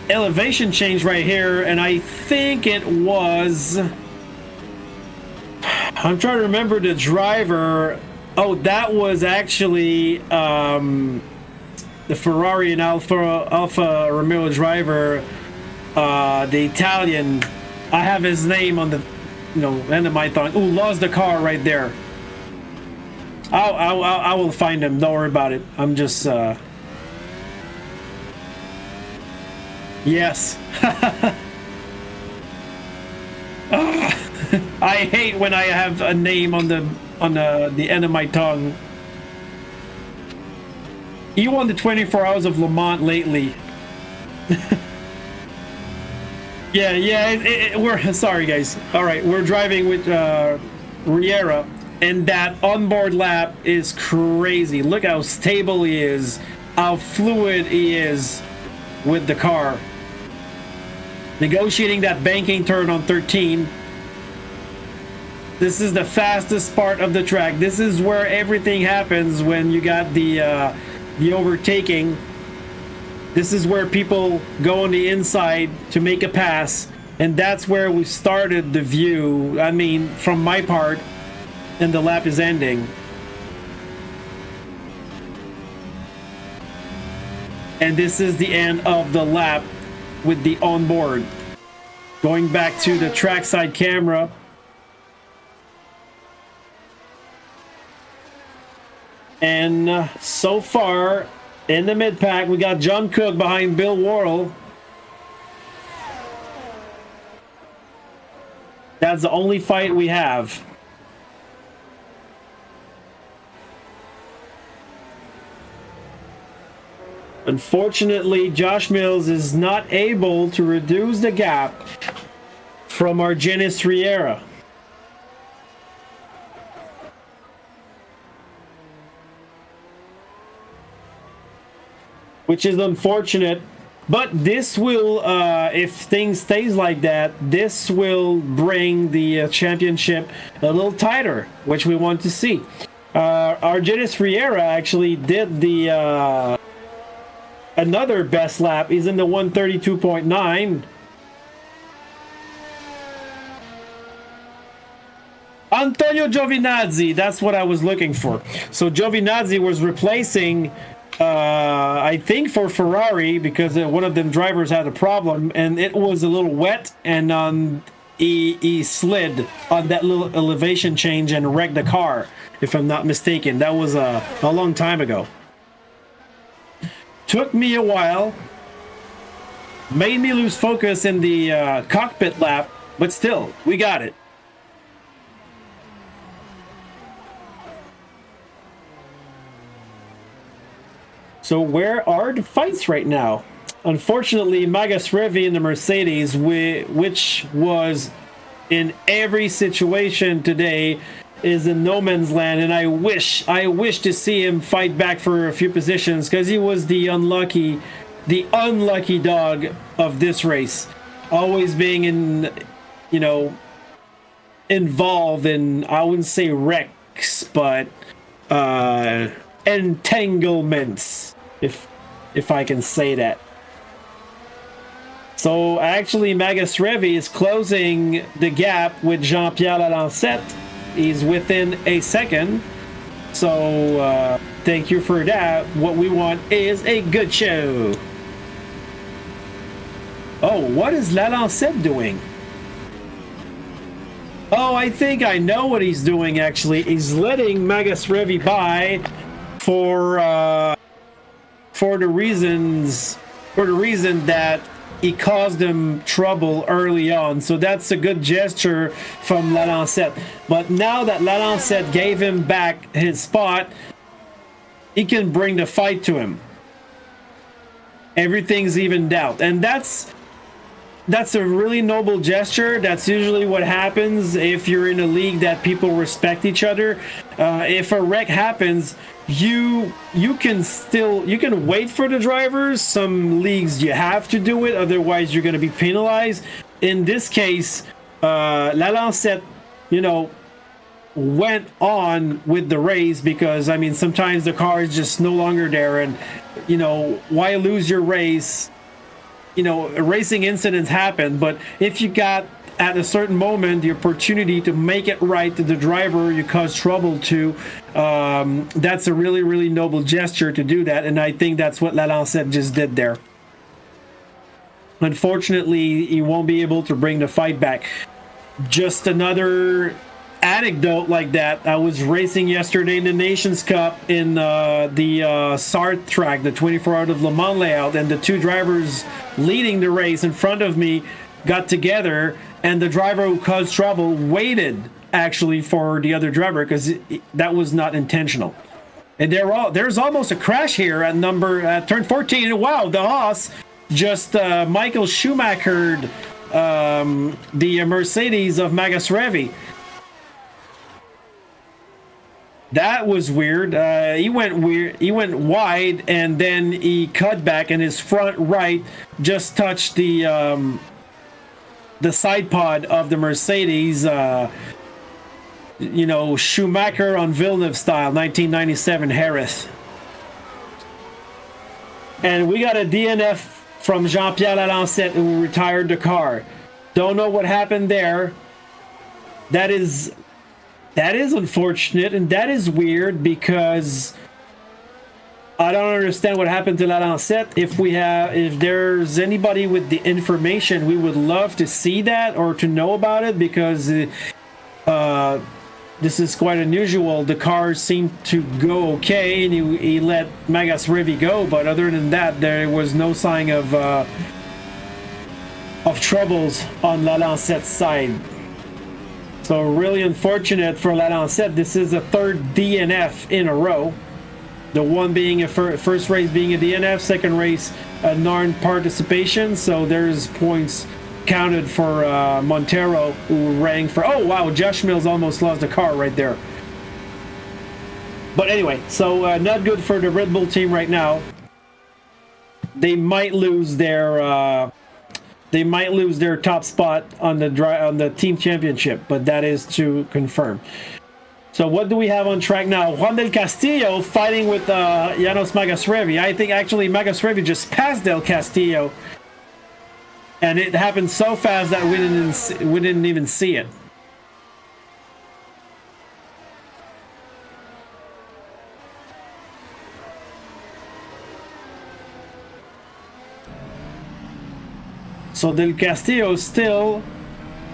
elevation change right here, and I think it was, I'm trying to remember the driver. Oh, that was actually the Ferrari and Alfa Romeo driver, the Italian. I have his name on the end of my thought. Ooh, lost the car right there. I will find him. Don't worry about it. I'm just yes. I hate when I have a name on the end of my tongue. He won the 24 Hours of Le Mans lately. Yeah. We're sorry, guys. All right, we're driving with Riera, and that onboard lap is crazy. Look how stable he is, how fluid he is with the car. Negotiating that banking turn on 13. This is the fastest part of the track. This is where everything happens when you got the overtaking. This is where people go on the inside to make a pass, and that's where we started the view. I mean, from my part, and the lap is ending. And this is the end of the lap with the onboard. Going back to the trackside camera. And so far in the mid pack, we got John Cook behind Bill Worrell. That's the only fight we have. Unfortunately, Josh Mills is not able to reduce the gap from Argenis Riera. Which is unfortunate, but this will, if things stays like that, this will bring the championship a little tighter, which we want to see. Argenis Riera actually did the another best lap. He's in the 132.9. Antonio Giovinazzi, that's what I was looking for. So Giovinazzi was replacing I think for Ferrari, because one of them drivers had a problem and it was a little wet, and he slid on that little elevation change and wrecked the car, if I'm not mistaken. That was a long time ago. Took me a while, made me lose focus in the cockpit lap, but still, we got it. So where are the fights right now? Unfortunately, Magas Revi in the Mercedes, which was in every situation today, is in no man's land, and I wish to see him fight back for a few positions, because he was the unlucky dog of this race, always being in, you know, involved in, I wouldn't say wrecks, but entanglements, if I can say that. So actually, Magas Revi is closing the gap with Jean-Pierre Lalancette. He's within a second. So thank you for that. What we want is a good show. Oh, what is Lalancette doing? Oh, I think I know what he's doing, actually. He's letting Magas Revi by for the reason that he caused him trouble early on. So that's a good gesture from Lalancette. But now that Lalancette gave him back his spot, he can bring the fight to him. Everything's evened out. And that's a really noble gesture. That's usually what happens if you're in a league that people respect each other. If a wreck happens, you can wait for the drivers. Some leagues you have to do it, otherwise you're going to be penalized. In this case, Lalancette, you know, went on with the race, because I mean, sometimes the car is just no longer there, and you know, why lose your race? You know, racing incidents happen, but if you got at a certain moment the opportunity to make it right to the driver you caused trouble to, that's a really, really noble gesture to do that, and I think that's what Lalancette just did there. Unfortunately, he won't be able to bring the fight back. Just another anecdote like that. I was racing yesterday in the Nations Cup in the Sarthe track, the 24 Hours of Le Mans layout, and the two drivers leading the race in front of me got together, and the driver who caused trouble waited actually for the other driver, because that was not intentional. And there's almost a crash here at turn 14. And wow, the Haas just Michael Schumachered the Mercedes of Magas Revi. That was weird. He went wide, and then he cut back, and his front right just touched the side pod of the Mercedes. You know, Schumacher on Villeneuve style, 1997 Harris. And we got a DNF from Jean-Pierre Lalancette, who retired the car. Don't know what happened there. That is unfortunate, and that is weird, because I don't understand what happened to Lalancette. If there's anybody with the information, we would love to see that or to know about it, because this is quite unusual. The cars seemed to go okay, and he let Magas Revi go, but other than that, there was no sign of troubles on Lalancette's side. So really unfortunate for Lalancette. This is a third DNF in a row. The one being a first race being a DNF, second race a non-participation. So there's points counted for Montero, who rang for. Oh wow, Josh Mills almost lost the car right there. But anyway, so not good for the Red Bull team right now. They might lose their top spot on the team championship, but that is to confirm. So what do we have on track now? Juan Del Castillo fighting with Janos Magasrevi. I think actually Magasrevi just passed Del Castillo, and it happened so fast that we didn't even see it. So Del Castillo still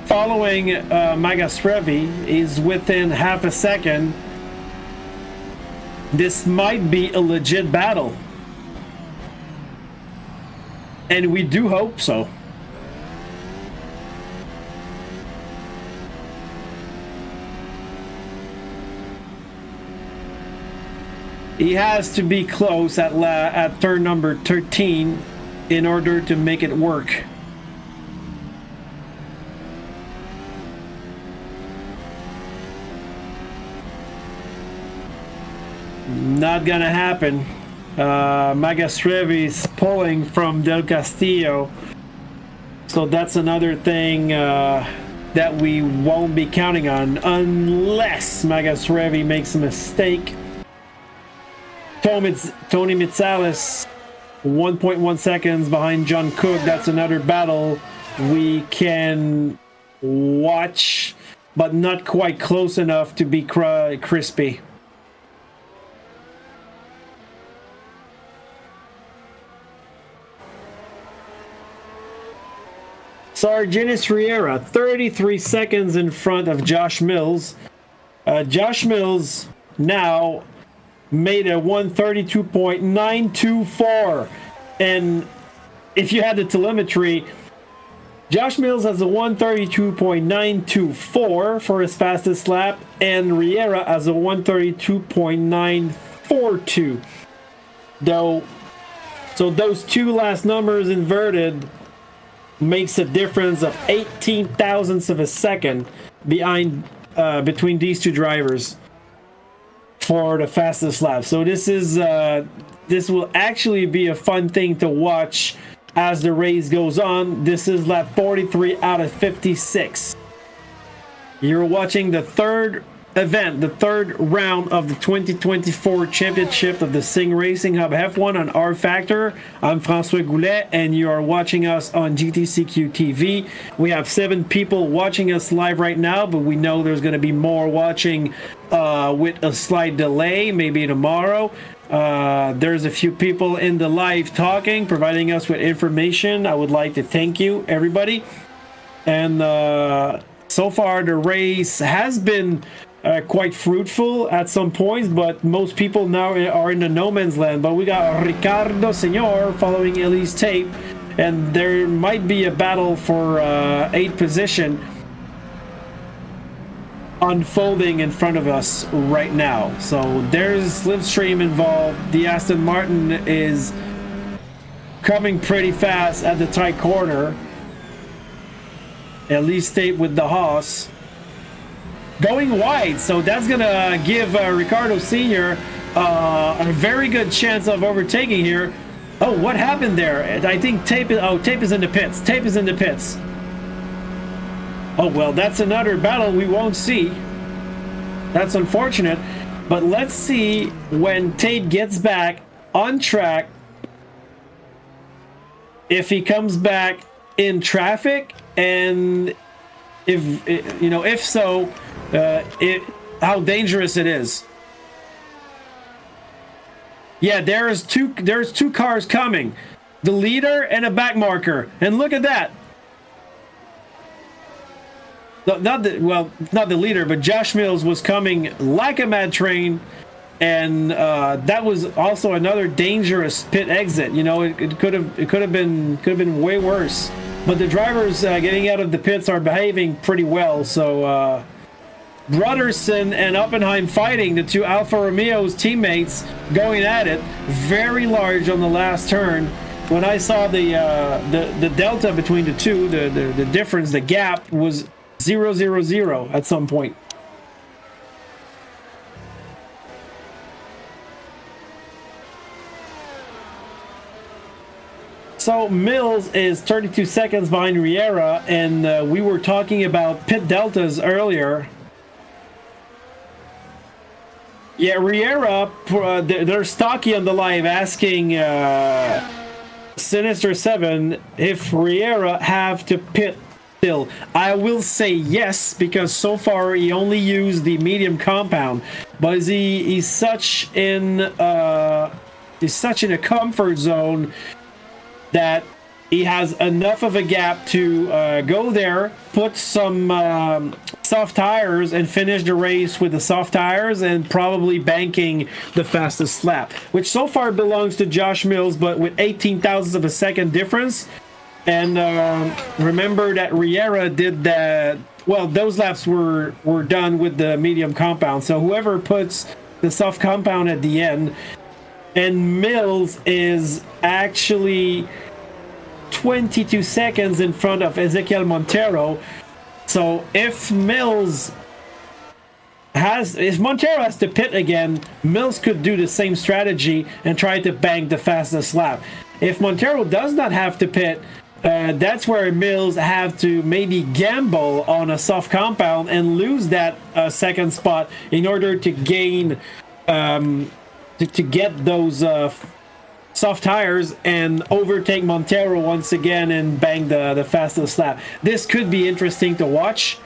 following Magasrevi. Is within half a second. This might be a legit battle, and we do hope so. He has to be close at turn number 13 in order to make it work. Not gonna happen. Magasrevi is pulling from Del Castillo, so that's another thing that we won't be counting on unless Magasrevi makes a mistake. Tony Mitsalis 1.1 seconds behind John Cook. That's another battle we can watch, but not quite close enough to be crispy. Sargenis Riera, 33 seconds in front of Josh Mills. Josh Mills now made a 132.924. And if you had the telemetry, Josh Mills has a 132.924 for his fastest lap, and Riera has a 132.942. So those two last numbers inverted makes a difference of 18 thousandths of a second between these two drivers for the fastest lap. So this will actually be a fun thing to watch as the race goes on. This is lap 43 out of 56. You're watching the third event, the third round of the 2024 championship of the SimRacingHub F1 on RFactor. I'm François Goulet, and you are watching us on GTCQ TV. We have 7 people watching us live right now, but we know there's going to be more watching with a slight delay, maybe tomorrow. There's a few people in the live talking, providing us with information. I would like to thank you, everybody. And so far, the race has been quite fruitful at some points, but most people now are in the no man's land. But we got Ricardo Senor following Elise Tape, and there might be a battle for 8th position unfolding in front of us right now. So there's Slipstream involved. The Aston Martin is coming pretty fast at the tight corner. Elise Tape with the Haas going wide, so that's gonna give Ricardo Sr. A very good chance of overtaking here. Oh, what happened there? I think Tape is in the pits. Tape is in the pits. Oh well, that's another battle we won't see. That's unfortunate, but let's see when Tape gets back on track, if he comes back in traffic, and if so, how dangerous it is. Yeah, there's two cars coming, the leader and a back marker, and look at that. Not the leader, but Josh Mills was coming like a mad train, and that was also another dangerous pit exit. It could have been way worse. But the drivers getting out of the pits are behaving pretty well, so Brotherson and Oppenheim fighting, the two Alfa Romeo's teammates going at it, very large on the last turn. When I saw the delta between the two, the difference, the gap was 0.000 at some point. So Mills is 32 seconds behind Riera, and we were talking about pit deltas earlier. Yeah, Riera, they're stocky on the live asking Sinister7 if Riera have to pit still. I will say yes, because so far he only used the medium compound, but he's such in a comfort zone that he has enough of a gap to go there, put some soft tires, and finish the race with the soft tires and probably banking the fastest lap, which so far belongs to Josh Mills, but with 18 thousandths of a second difference. And remember that Riera did that. Well, those laps were done with the medium compound, so whoever puts the soft compound at the end, and Mills is actually 22 seconds in front of Ezequiel Montero. So if Montero has to pit again, Mills could do the same strategy and try to bank the fastest lap. If Montero does not have to pit, that's where Mills have to maybe gamble on a soft compound and lose that second spot in order to gain to get those soft tires and overtake Montero once again and bang the fastest lap. This could be interesting to watch.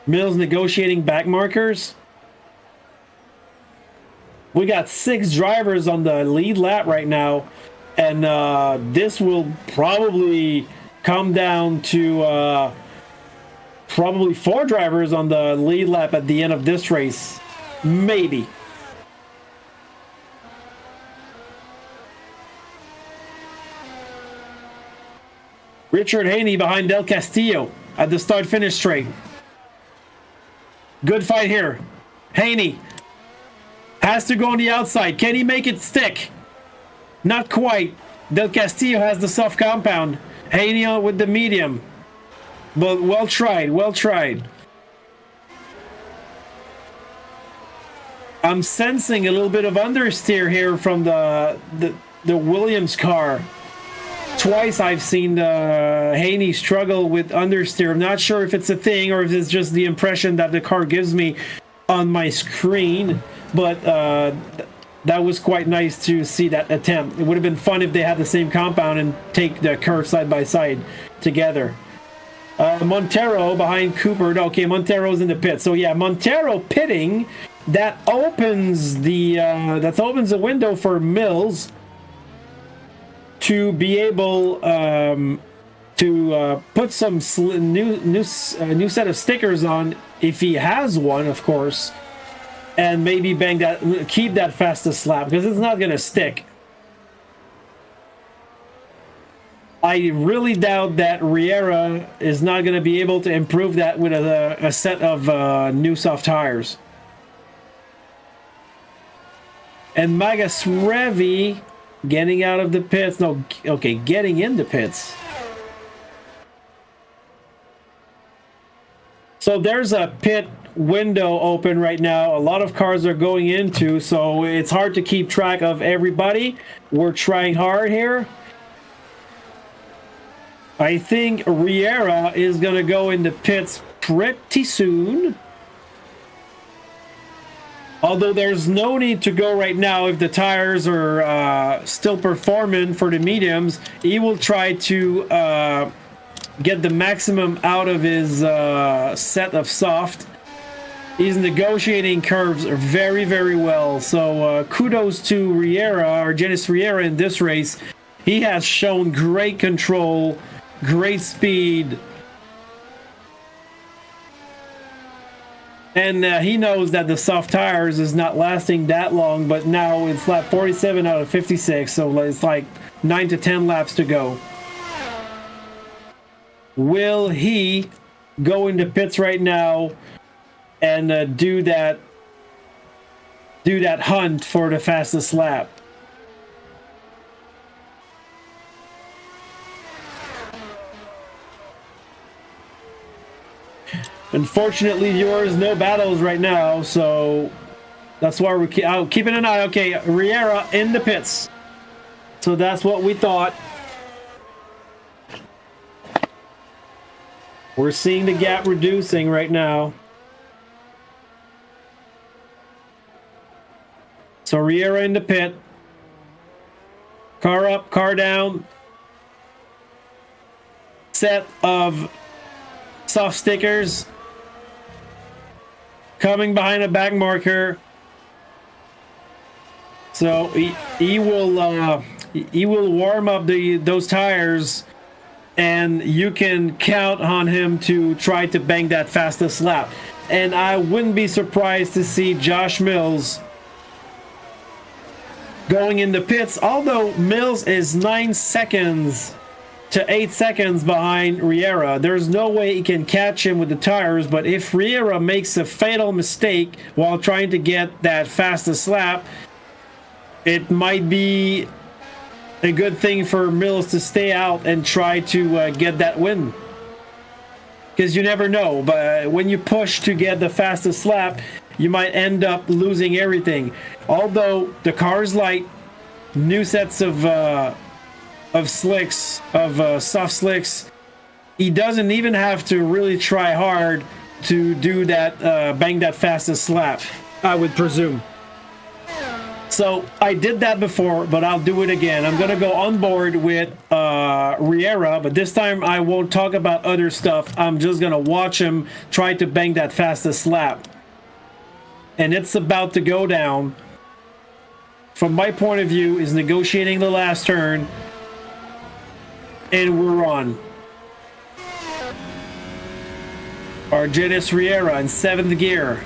Mills negotiating back markers. We got 6 drivers on the lead lap right now, and this will probably come down to probably 4 drivers on the lead lap at the end of this race, maybe. Richard Haney behind Del Castillo at the start-finish straight. Good fight here. Haney has to go on the outside. Can he make it stick? Not quite. Del Castillo has the soft compound. Haney with the medium. But well tried, well tried. I'm sensing a little bit of understeer here from the Williams car. Twice I've seen Haney struggle with understeer. I'm not sure if it's a thing or if it's just the impression that the car gives me on my screen, but that was quite nice to see that attempt. It would have been fun if they had the same compound and take the curve side by side together. Montero behind Cooper. Okay, Montero's in the pit. So yeah, Montero pitting. That opens the window for Mills to be able to put some new set of stickers on, if he has one, of course, and maybe keep that fastest lap, because it's not going to stick. I really doubt that Riera is not going to be able to improve that with a set of new soft tires. And Magas Revi getting out of the pits. No, okay, getting in the pits. So there's a pit window open right now. A lot of cars are going into, so it's hard to keep track of everybody. We're trying hard here. I think Riera is going to go into pits pretty soon. Although there's no need to go right now if the tires are still performing for the mediums. He will try to get the maximum out of his set of soft. He's negotiating curves very, very well. So kudos to Riera, or Genis Riera, in this race. He has shown great control, great speed. And he knows that the soft tires is not lasting that long, but now it's lap 47 out of 56, so it's like 9 to 10 laps to go. Will he go into pits right now and do that hunt for the fastest lap. Unfortunately, viewers, no battles right now, so that's why we're keeping an eye. Okay, Riera in the pits. So that's what we thought. We're seeing the gap reducing right now. So Riera in the pit. Car up, car down. Set of soft stickers. Coming behind a back marker. So he will warm up those tires, and you can count on him to try to bang that fastest lap. And I wouldn't be surprised to see Josh Mills going in the pits, although Mills is 9 seconds to 8 seconds behind Riera. There's no way he can catch him with the tires, but if Riera makes a fatal mistake while trying to get that fastest lap, it might be a good thing for Mills to stay out and try to get that win. Because you never know, but when you push to get the fastest lap, you might end up losing everything. Although the car is light, new sets of slicks, soft slicks, he doesn't even have to really try hard to do that, bang that fastest lap, I would presume. So I did that before, but I'll do it again. I'm going to go on board with Riera, but this time I won't talk about other stuff. I'm just going to watch him try to bang that fastest lap. And it's about to go down. From my point of view, is negotiating the last turn. And we're on. Argenis Riera in 7th gear.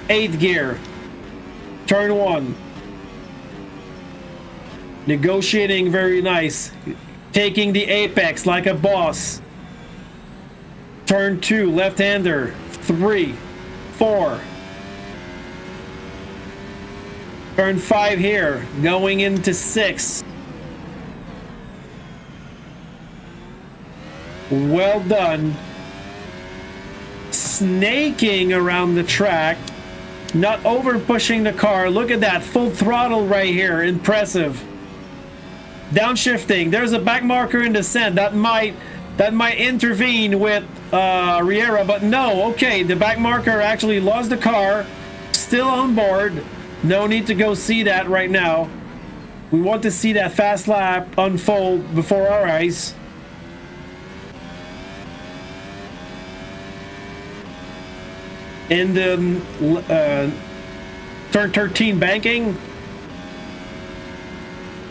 8th gear. Turn 1. Negotiating very nice. Taking the apex like a boss. Turn 2, left-hander. 3, 4. Turn 5 here. Going into 6. Well done. Snaking around the track. Not over pushing the car. Look at that, full throttle right here. Impressive. Downshifting. There's a back marker in descent. That might intervene with Riera, but no. Okay, the back marker actually lost the car. Still on board. No need to go see that right now. We want to see that fast lap unfold before our eyes. In the turn 13 banking,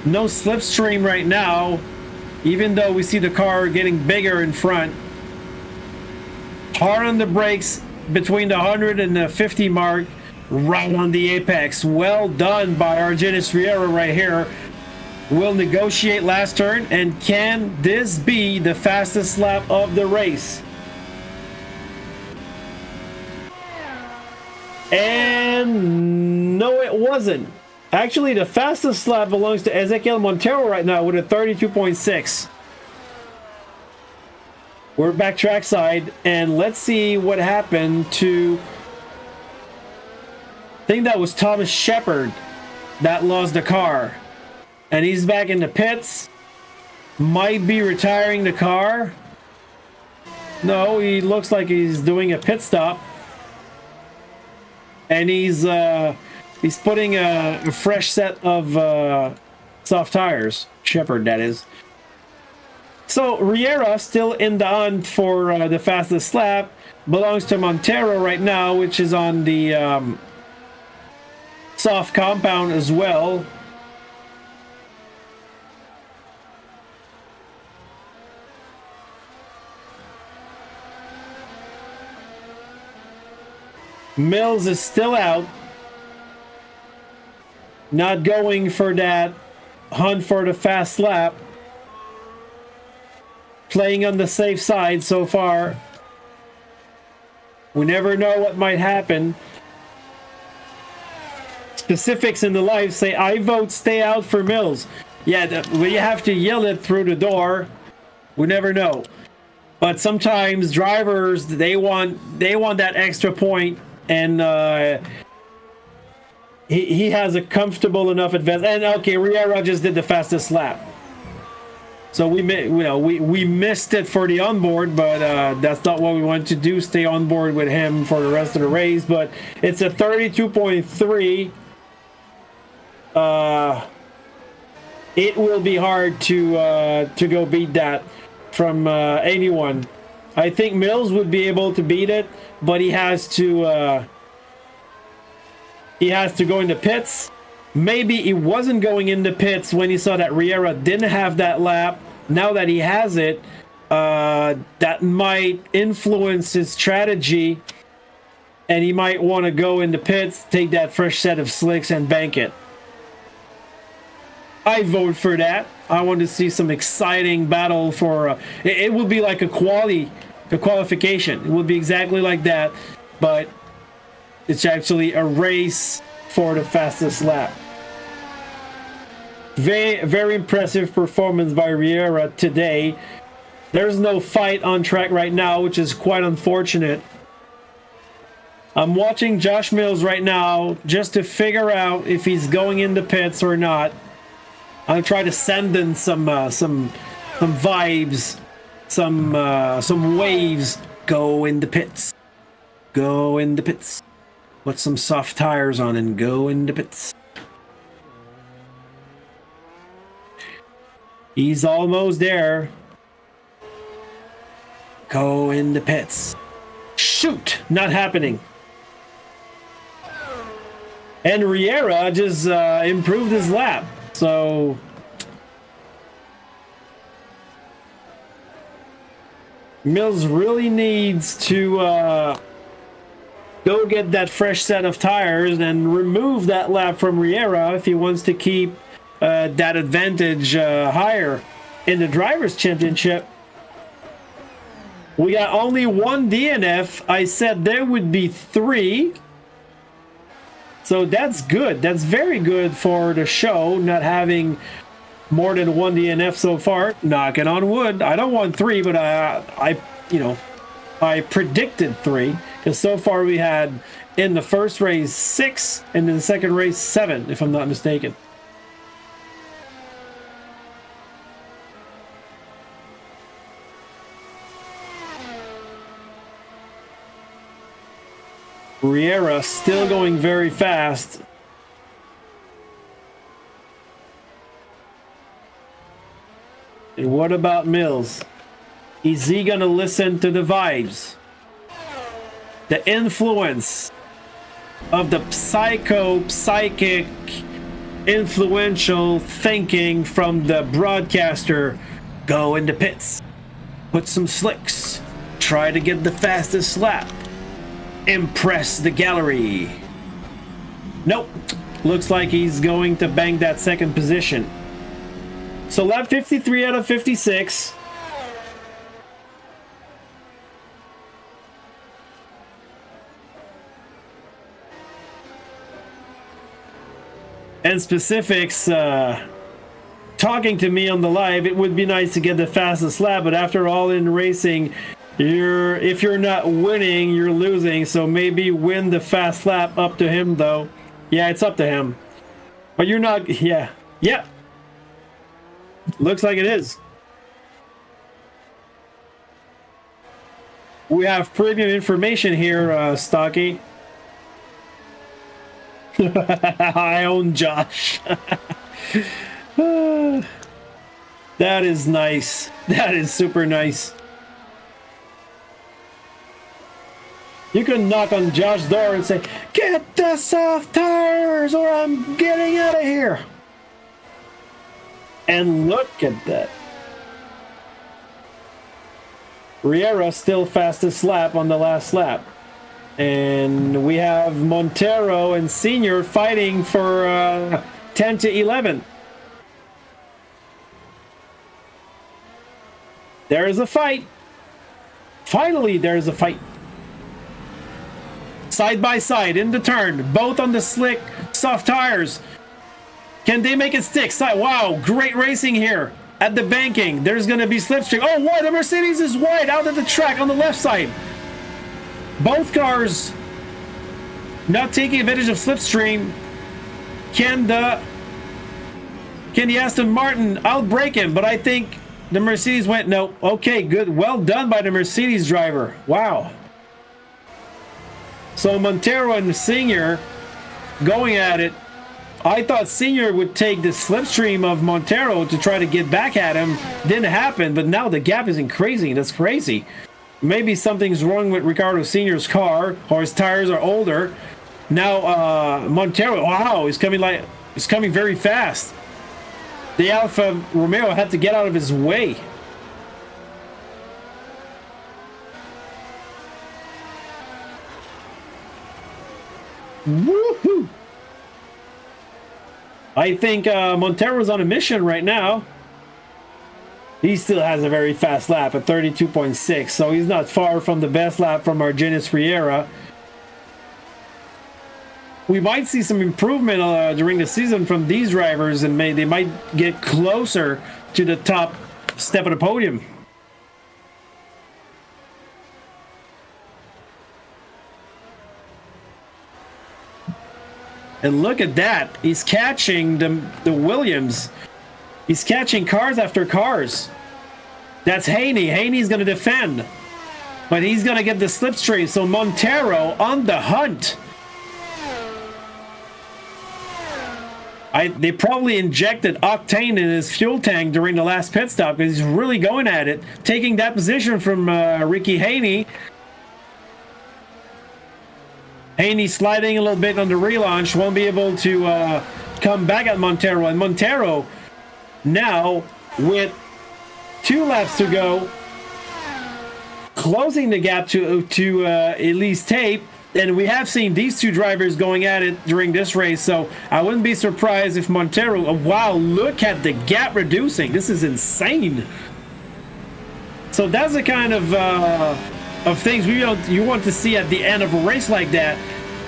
no slipstream right now, even though we see the car getting bigger in front. Hard on the brakes between the 100 and the 50 mark, right on the apex. Well done by Argenis Riera right here. We'll negotiate last turn, and can this be the fastest lap of the race? And no, it wasn't. Actually, the fastest lap belongs to Ezequiel Montero right now with a 32.6. We're back trackside, and let's see what happened to... I think that was Thomas Shepard that lost the car. And he's back in the pits. Might be retiring the car. No, he looks like he's doing a pit stop. And he's putting a fresh set of soft tires. Shepard, that is. So Riera still in the hunt for the fastest lap. Belongs to Montero right now, which is on the soft compound as well. Mills is still out. Not going for that hunt for the fast lap. Playing on the safe side so far. We never know what might happen. Specifics in the live say, I vote stay out for Mills. Yeah, you have to yell it through the door. We never know. But sometimes drivers, they want that extra point, and he has a comfortable enough advance. And okay, Riera just did the fastest lap. So we missed it for the onboard, but that's not what we wanted to do. Stay on board with him for the rest of the race. But it's a 32.3. It will be hard to go beat that from anyone. I think Mills would be able to beat it, but he has to go into pits. Maybe he wasn't going into pits when he saw that Riera didn't have that lap. Now that he has it, that might influence his strategy, and he might want to go into pits, take that fresh set of slicks, and bank it. I vote for that. I want to see some exciting battle for... it would be like a qualification. It would be exactly like that, but it's actually a race for the fastest lap. Very, very impressive performance by Riera today. There's no fight on track right now, which is quite unfortunate. I'm watching Josh Mills right now just to figure out if he's going into pits or not. I'll try to send in some vibes, some waves. Go in the pits. Go in the pits. Put some soft tires on and go in the pits. He's almost there. Go in the pits. Shoot! Not happening. And Riera just improved his lap. So Mills really needs to go get that fresh set of tires and remove that lap from Riera if he wants to keep that advantage higher in the Drivers' Championship. We got only one DNF. I said there would be 3. So that's good. That's very good for the show, not having more than 1 DNF so far. Knocking on wood. I don't want 3, but I predicted 3, because so far we had in the first race 6 and in the second race 7, if I'm not mistaken. Riera still going very fast. And what about Mills? Is he gonna listen to the vibes? The influence of the psychic, influential thinking from the broadcaster. Go into pits. Put some slicks. Try to get the fastest lap. Impress the gallery. Nope. Looks like he's going to bang that second position. So lap 53 out of 56. And specifics talking to me on the live, it would be nice to get the fastest lap, but after all in racing, if you're not winning, you're losing. So maybe win the fast lap. Up to him, though. Yeah, it's up to him. But you're not. Yeah. Looks like it is. We have premium information here, Stocky. I own Josh. That is nice. That is super nice. You can knock on Josh's door and say, "Get the soft tires or I'm getting out of here." And look at that. Riera still fastest lap on the last lap. And we have Montero and Senior fighting for 10 to 11. There is a fight. Finally, there is a fight. side by side in the turn, both on the slick, soft tires. Can they make it stick? Wow, great racing here at the banking. There's going to be slipstream. Oh, what? The Mercedes is wide out of the track on the left side. Both cars not taking advantage of slipstream. Can the Aston Martin outbrake him? But I think the Mercedes went, no. Okay, good. Well done by the Mercedes driver. Wow. So Montero and Senior going at it. I thought Senior would take the slipstream of Montero to try to get back at him. Didn't happen, but now the gap is increasing. That's crazy. Maybe something's wrong with Ricardo Senior's car, or his tires are older. Now Montero, wow, he's coming very fast. The Alfa Romeo had to get out of his way. Woohoo! I think Montero's on a mission right now. He still has a very fast lap at 32.6, so he's not far from the best lap from Argenis Riera. We might see some improvement during the season from these drivers, and they might get closer to the top step of the podium. And look at that. He's catching the Williams. He's catching cars after cars. That's Haney. Haney's going to defend. But he's going to get the slipstream. So Montero on the hunt. They probably injected octane in his fuel tank during the last pit stop because he's really going at it. Taking that position from Ricky Haney. Haney sliding a little bit on the relaunch. Won't be able to come back at Montero. And Montero now with 2 laps to go. Closing the gap to Elise Tape. And we have seen these two drivers going at it during this race, so I wouldn't be surprised if Montero... wow, look at the gap reducing. This is insane. So that's the kind of things you want to see at the end of a race like that.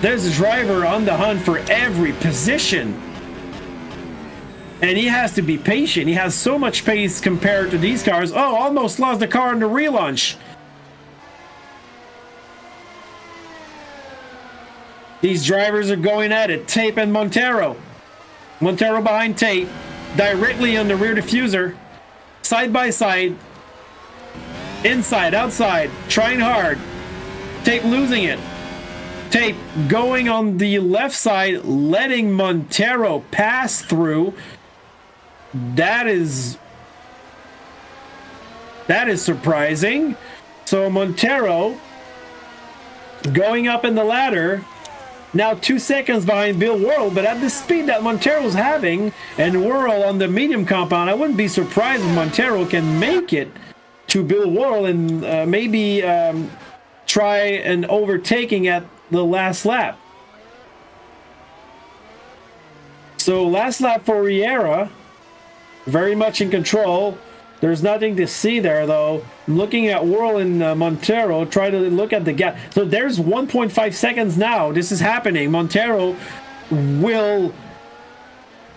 There's a driver on the hunt for every position. And he has to be patient. He has so much pace compared to these cars. Oh, almost lost the car on the relaunch. These drivers are going at it. Tape and Montero. Montero behind Tape. Directly on the rear diffuser. Side by side. Inside, outside. Trying hard. Tape losing it. Tape going on the left side. Letting Montero pass through. That is surprising. So Montero going up in the ladder. Now 2 seconds behind Bill Worrell, but at the speed that Montero's having, and Worrell on the medium compound, I wouldn't be surprised if Montero can make it to Bill Worrell and maybe try an overtaking at the last lap. So last lap for Riera, very much in control. There's nothing to see there, though. I'm looking at Worrell and Montero, try to look at the gap. So there's 1.5 seconds now. This is happening. Montero will...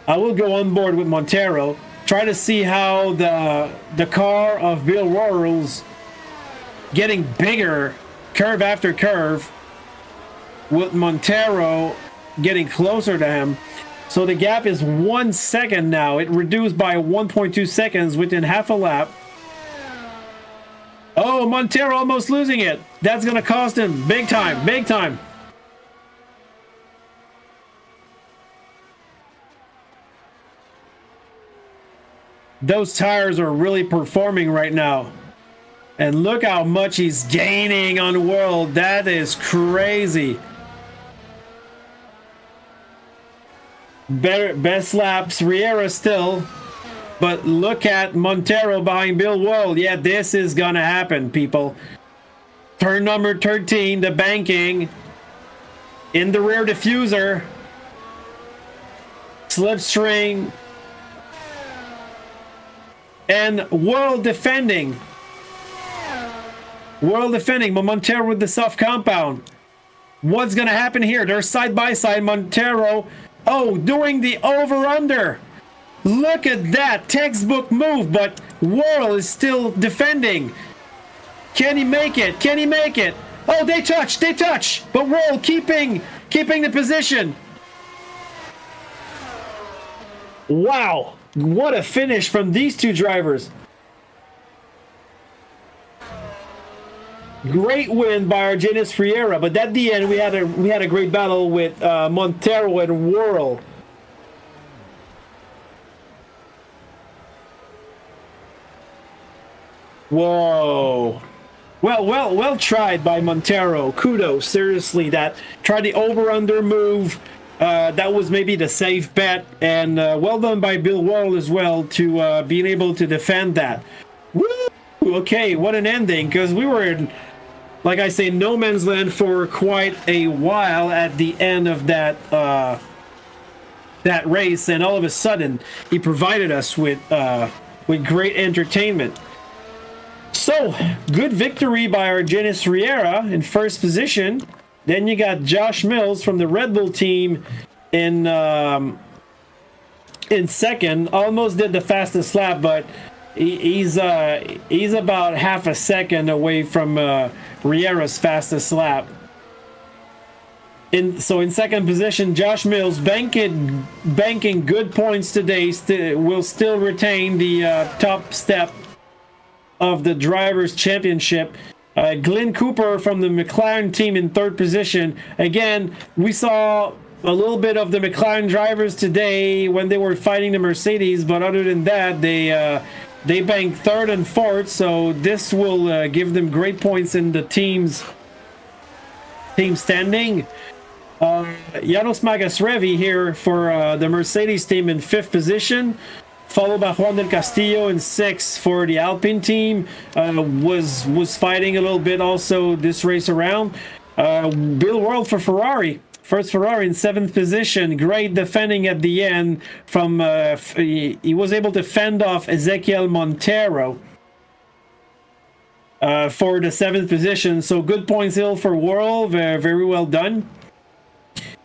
I will go on board with Montero. Try to see how the car of Bill Worrell's getting bigger curve after curve, with Montero getting closer to him. So the gap is 1 second now. It reduced by 1.2 seconds within half a lap. Oh, Montero almost losing it. That's going to cost him big time, big time. Those tires are really performing right now. And look how much he's gaining on World. That is crazy. Best laps, Riera still. But look at Montero behind Bill Worrell. Yeah, this is gonna happen, people. Turn number 13, the banking. In the rear diffuser. Slipstream. And Worrell defending. Worrell defending, but Montero with the soft compound. What's going to happen here? They're side by side. Montero, doing the over-under. Look at that. Textbook move, but Worrell is still defending. Can he make it? Can he make it? Oh, they touch. But Worrell keeping the position. Wow. What a finish from these two drivers. Great win by Argenis Friera, but at the end we had a great battle with Montero and Worrell. Whoa. Well tried by Montero. Kudos, seriously. That tried the over-under move. That was maybe the safe bet, and well done by Bill Worrell as well to being able to defend that. Woo! Okay, what an ending, because we were in, like I say, no man's land for quite a while at the end of that race, and all of a sudden he provided us with great entertainment. So, good victory by Argenis Riera in first position. Then you got Josh Mills from the Red Bull team in second. Almost did the fastest lap, but he's about half a second away from Riera's fastest lap. In second position, Josh Mills banking good points today. Will still retain the top step of the Drivers' Championship. Glenn Cooper from the McLaren team in third position. Again, we saw a little bit of the McLaren drivers today when they were fighting the Mercedes, but other than that, they banked third and fourth, so this will give them great points in the team standing. Janos Magasrevi here for the Mercedes team in fifth position, followed by Juan del Castillo in sixth for the Alpine team. Was fighting a little bit also this race around. Bill Worrell for Ferrari. First Ferrari in seventh position. Great defending at the end from he was able to fend off Ezequiel Montero for the seventh position. So good points hill for Worrell. Very well done.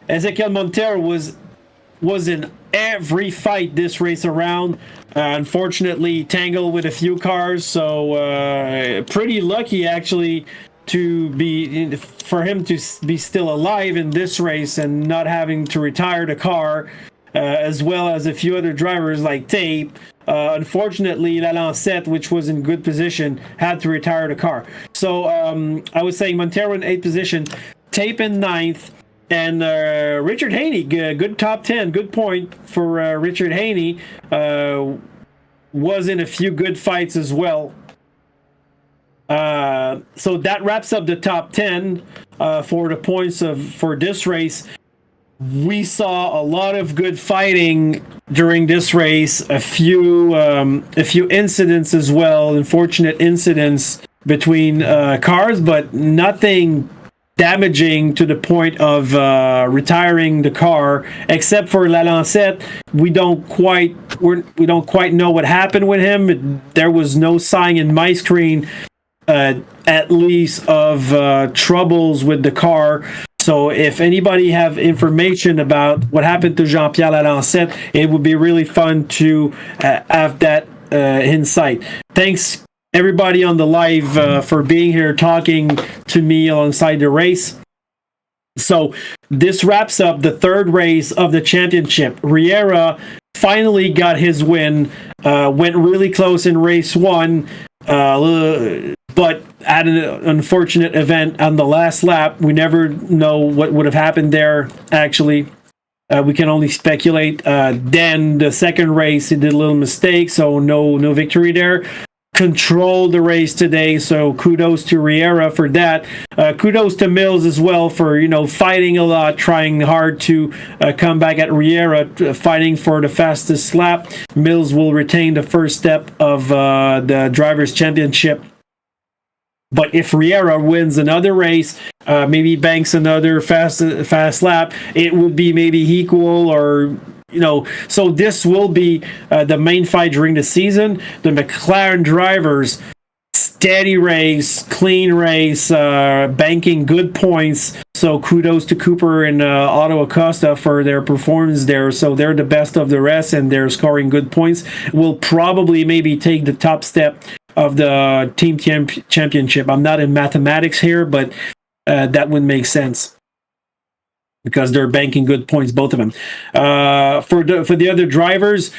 Ezequiel Montero was in every fight this race around. Unfortunately tangled with a few cars, so pretty lucky actually for him to be still alive in this race and not having to retire the car, as well as a few other drivers like Tape. Unfortunately, La Lancette, which was in good position, had to retire the car. So I was saying Montero in 8th position, Tape in 9th, and Richard Haney, good top 10, good point for Richard Haney. Was in a few good fights as well. So that wraps up the top 10 for the points for this race. We saw a lot of good fighting during this race. A few incidents as well, unfortunate incidents between cars, but nothing damaging to the point of retiring the car, except for La Lancette. We don't quite know what happened with him. There was no sign in my screen, at least, of troubles with the car. So if anybody have information about what happened to Jean-Pierre La Lancette, it would be really fun to have that insight. Thanks everybody on the live for being here talking to me alongside the race. So this wraps up the third race of the championship. Riera finally got his win, went really close in race 1, but had an unfortunate event on the last lap. We never know what would have happened there, actually. We can only speculate. Then the second race, he did a little mistake, so no victory there. Controlled the race today, so kudos to Riera for that. Kudos to Mills as well for fighting a lot, trying hard to come back at Riera, fighting for the fastest lap. Mills will retain the first step of the Drivers' Championship. But if Riera wins another race, maybe banks another fast lap, it would be maybe equal or. So this will be the main fight during the season. The McLaren drivers steady race, clean race, banking good points. So kudos to Cooper and Otto Acosta for their performance there. So they're the best of the rest, and they're scoring good points. Will probably maybe take the top step of the team championship. I'm not in mathematics here, but that would make sense, because they're banking good points, both of them. For the other drivers,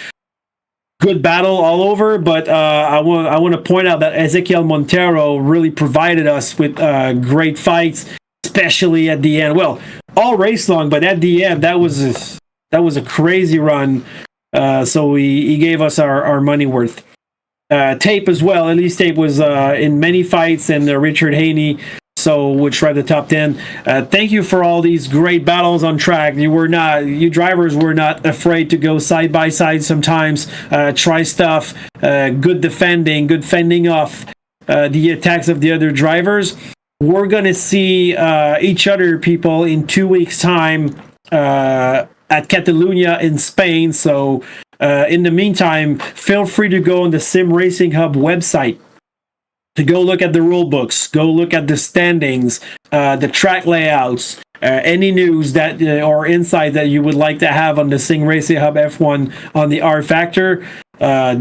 good battle all over, but I want to point out that Ezequiel Montero really provided us with great fights, especially at the end. Well, all race long, but at the end, that was a crazy run. So he gave us our money worth. Tape as well. Elise Tape was in many fights, and Richard Haney, so which right the top 10. Thank you for all these great battles on track. You drivers were not afraid to go side by side sometimes, try stuff, good defending, good fending off the attacks of the other drivers. We're gonna see each other, people, in 2 weeks' time at Catalonia in Spain. So in the meantime, feel free to go on the SimRacingHub website to go look at the rule books, go look at the standings, the track layouts, any news that or insight that you would like to have on the SimRacingHub F1 on the RFactor.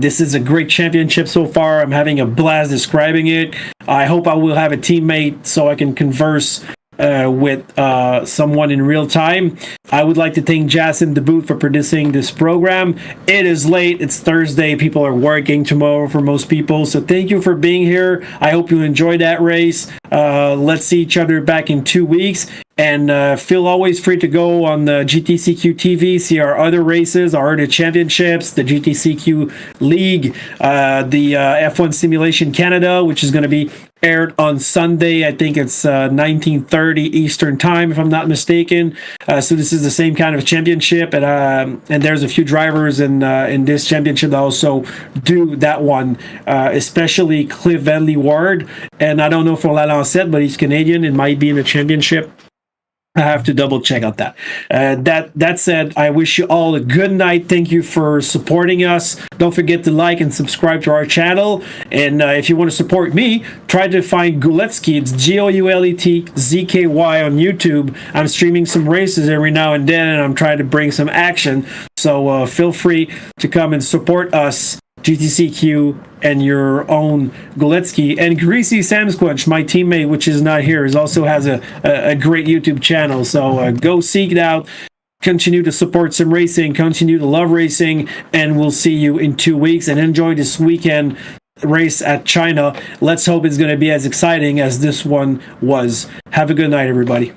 This is a great championship so far. I'm having a blast describing it. I hope I will have a teammate so I can converse with someone in real time. I would like to thank Jason DeBoot for producing this program. It is late. It's Thursday. People are working tomorrow for most people. So thank you for being here. I hope you enjoyed that race. Let's see each other back in 2 weeks. And feel always free to go on the GTCQ TV, see our other races, our other championships, the GTCQ League, the F1 Simulation Canada, which is going to be aired on Sunday. I think it's 19:30 Eastern Time, if I'm not mistaken. So this is the same kind of championship, and there's a few drivers in this championship that also do that one, especially Cliff Vanley Ward. And I don't know for Lalancette, but he's Canadian. It might be in the championship. I have to double check out that. That said, I wish you all a good night. Thank you for supporting us. Don't forget to like and subscribe to our channel. And if you want to support me, try to find Guletsky. It's GOULETZKY on YouTube. I'm streaming some races every now and then, and I'm trying to bring some action. So feel free to come and support us, GTCQ, and your own Goletsky. And Greasy Samsquatch, my teammate, which is not here, also has a great YouTube channel. So go seek it out. Continue to support some racing. Continue to love racing. And we'll see you in 2 weeks. And enjoy this weekend race at China. Let's hope it's going to be as exciting as this one was. Have a good night, everybody.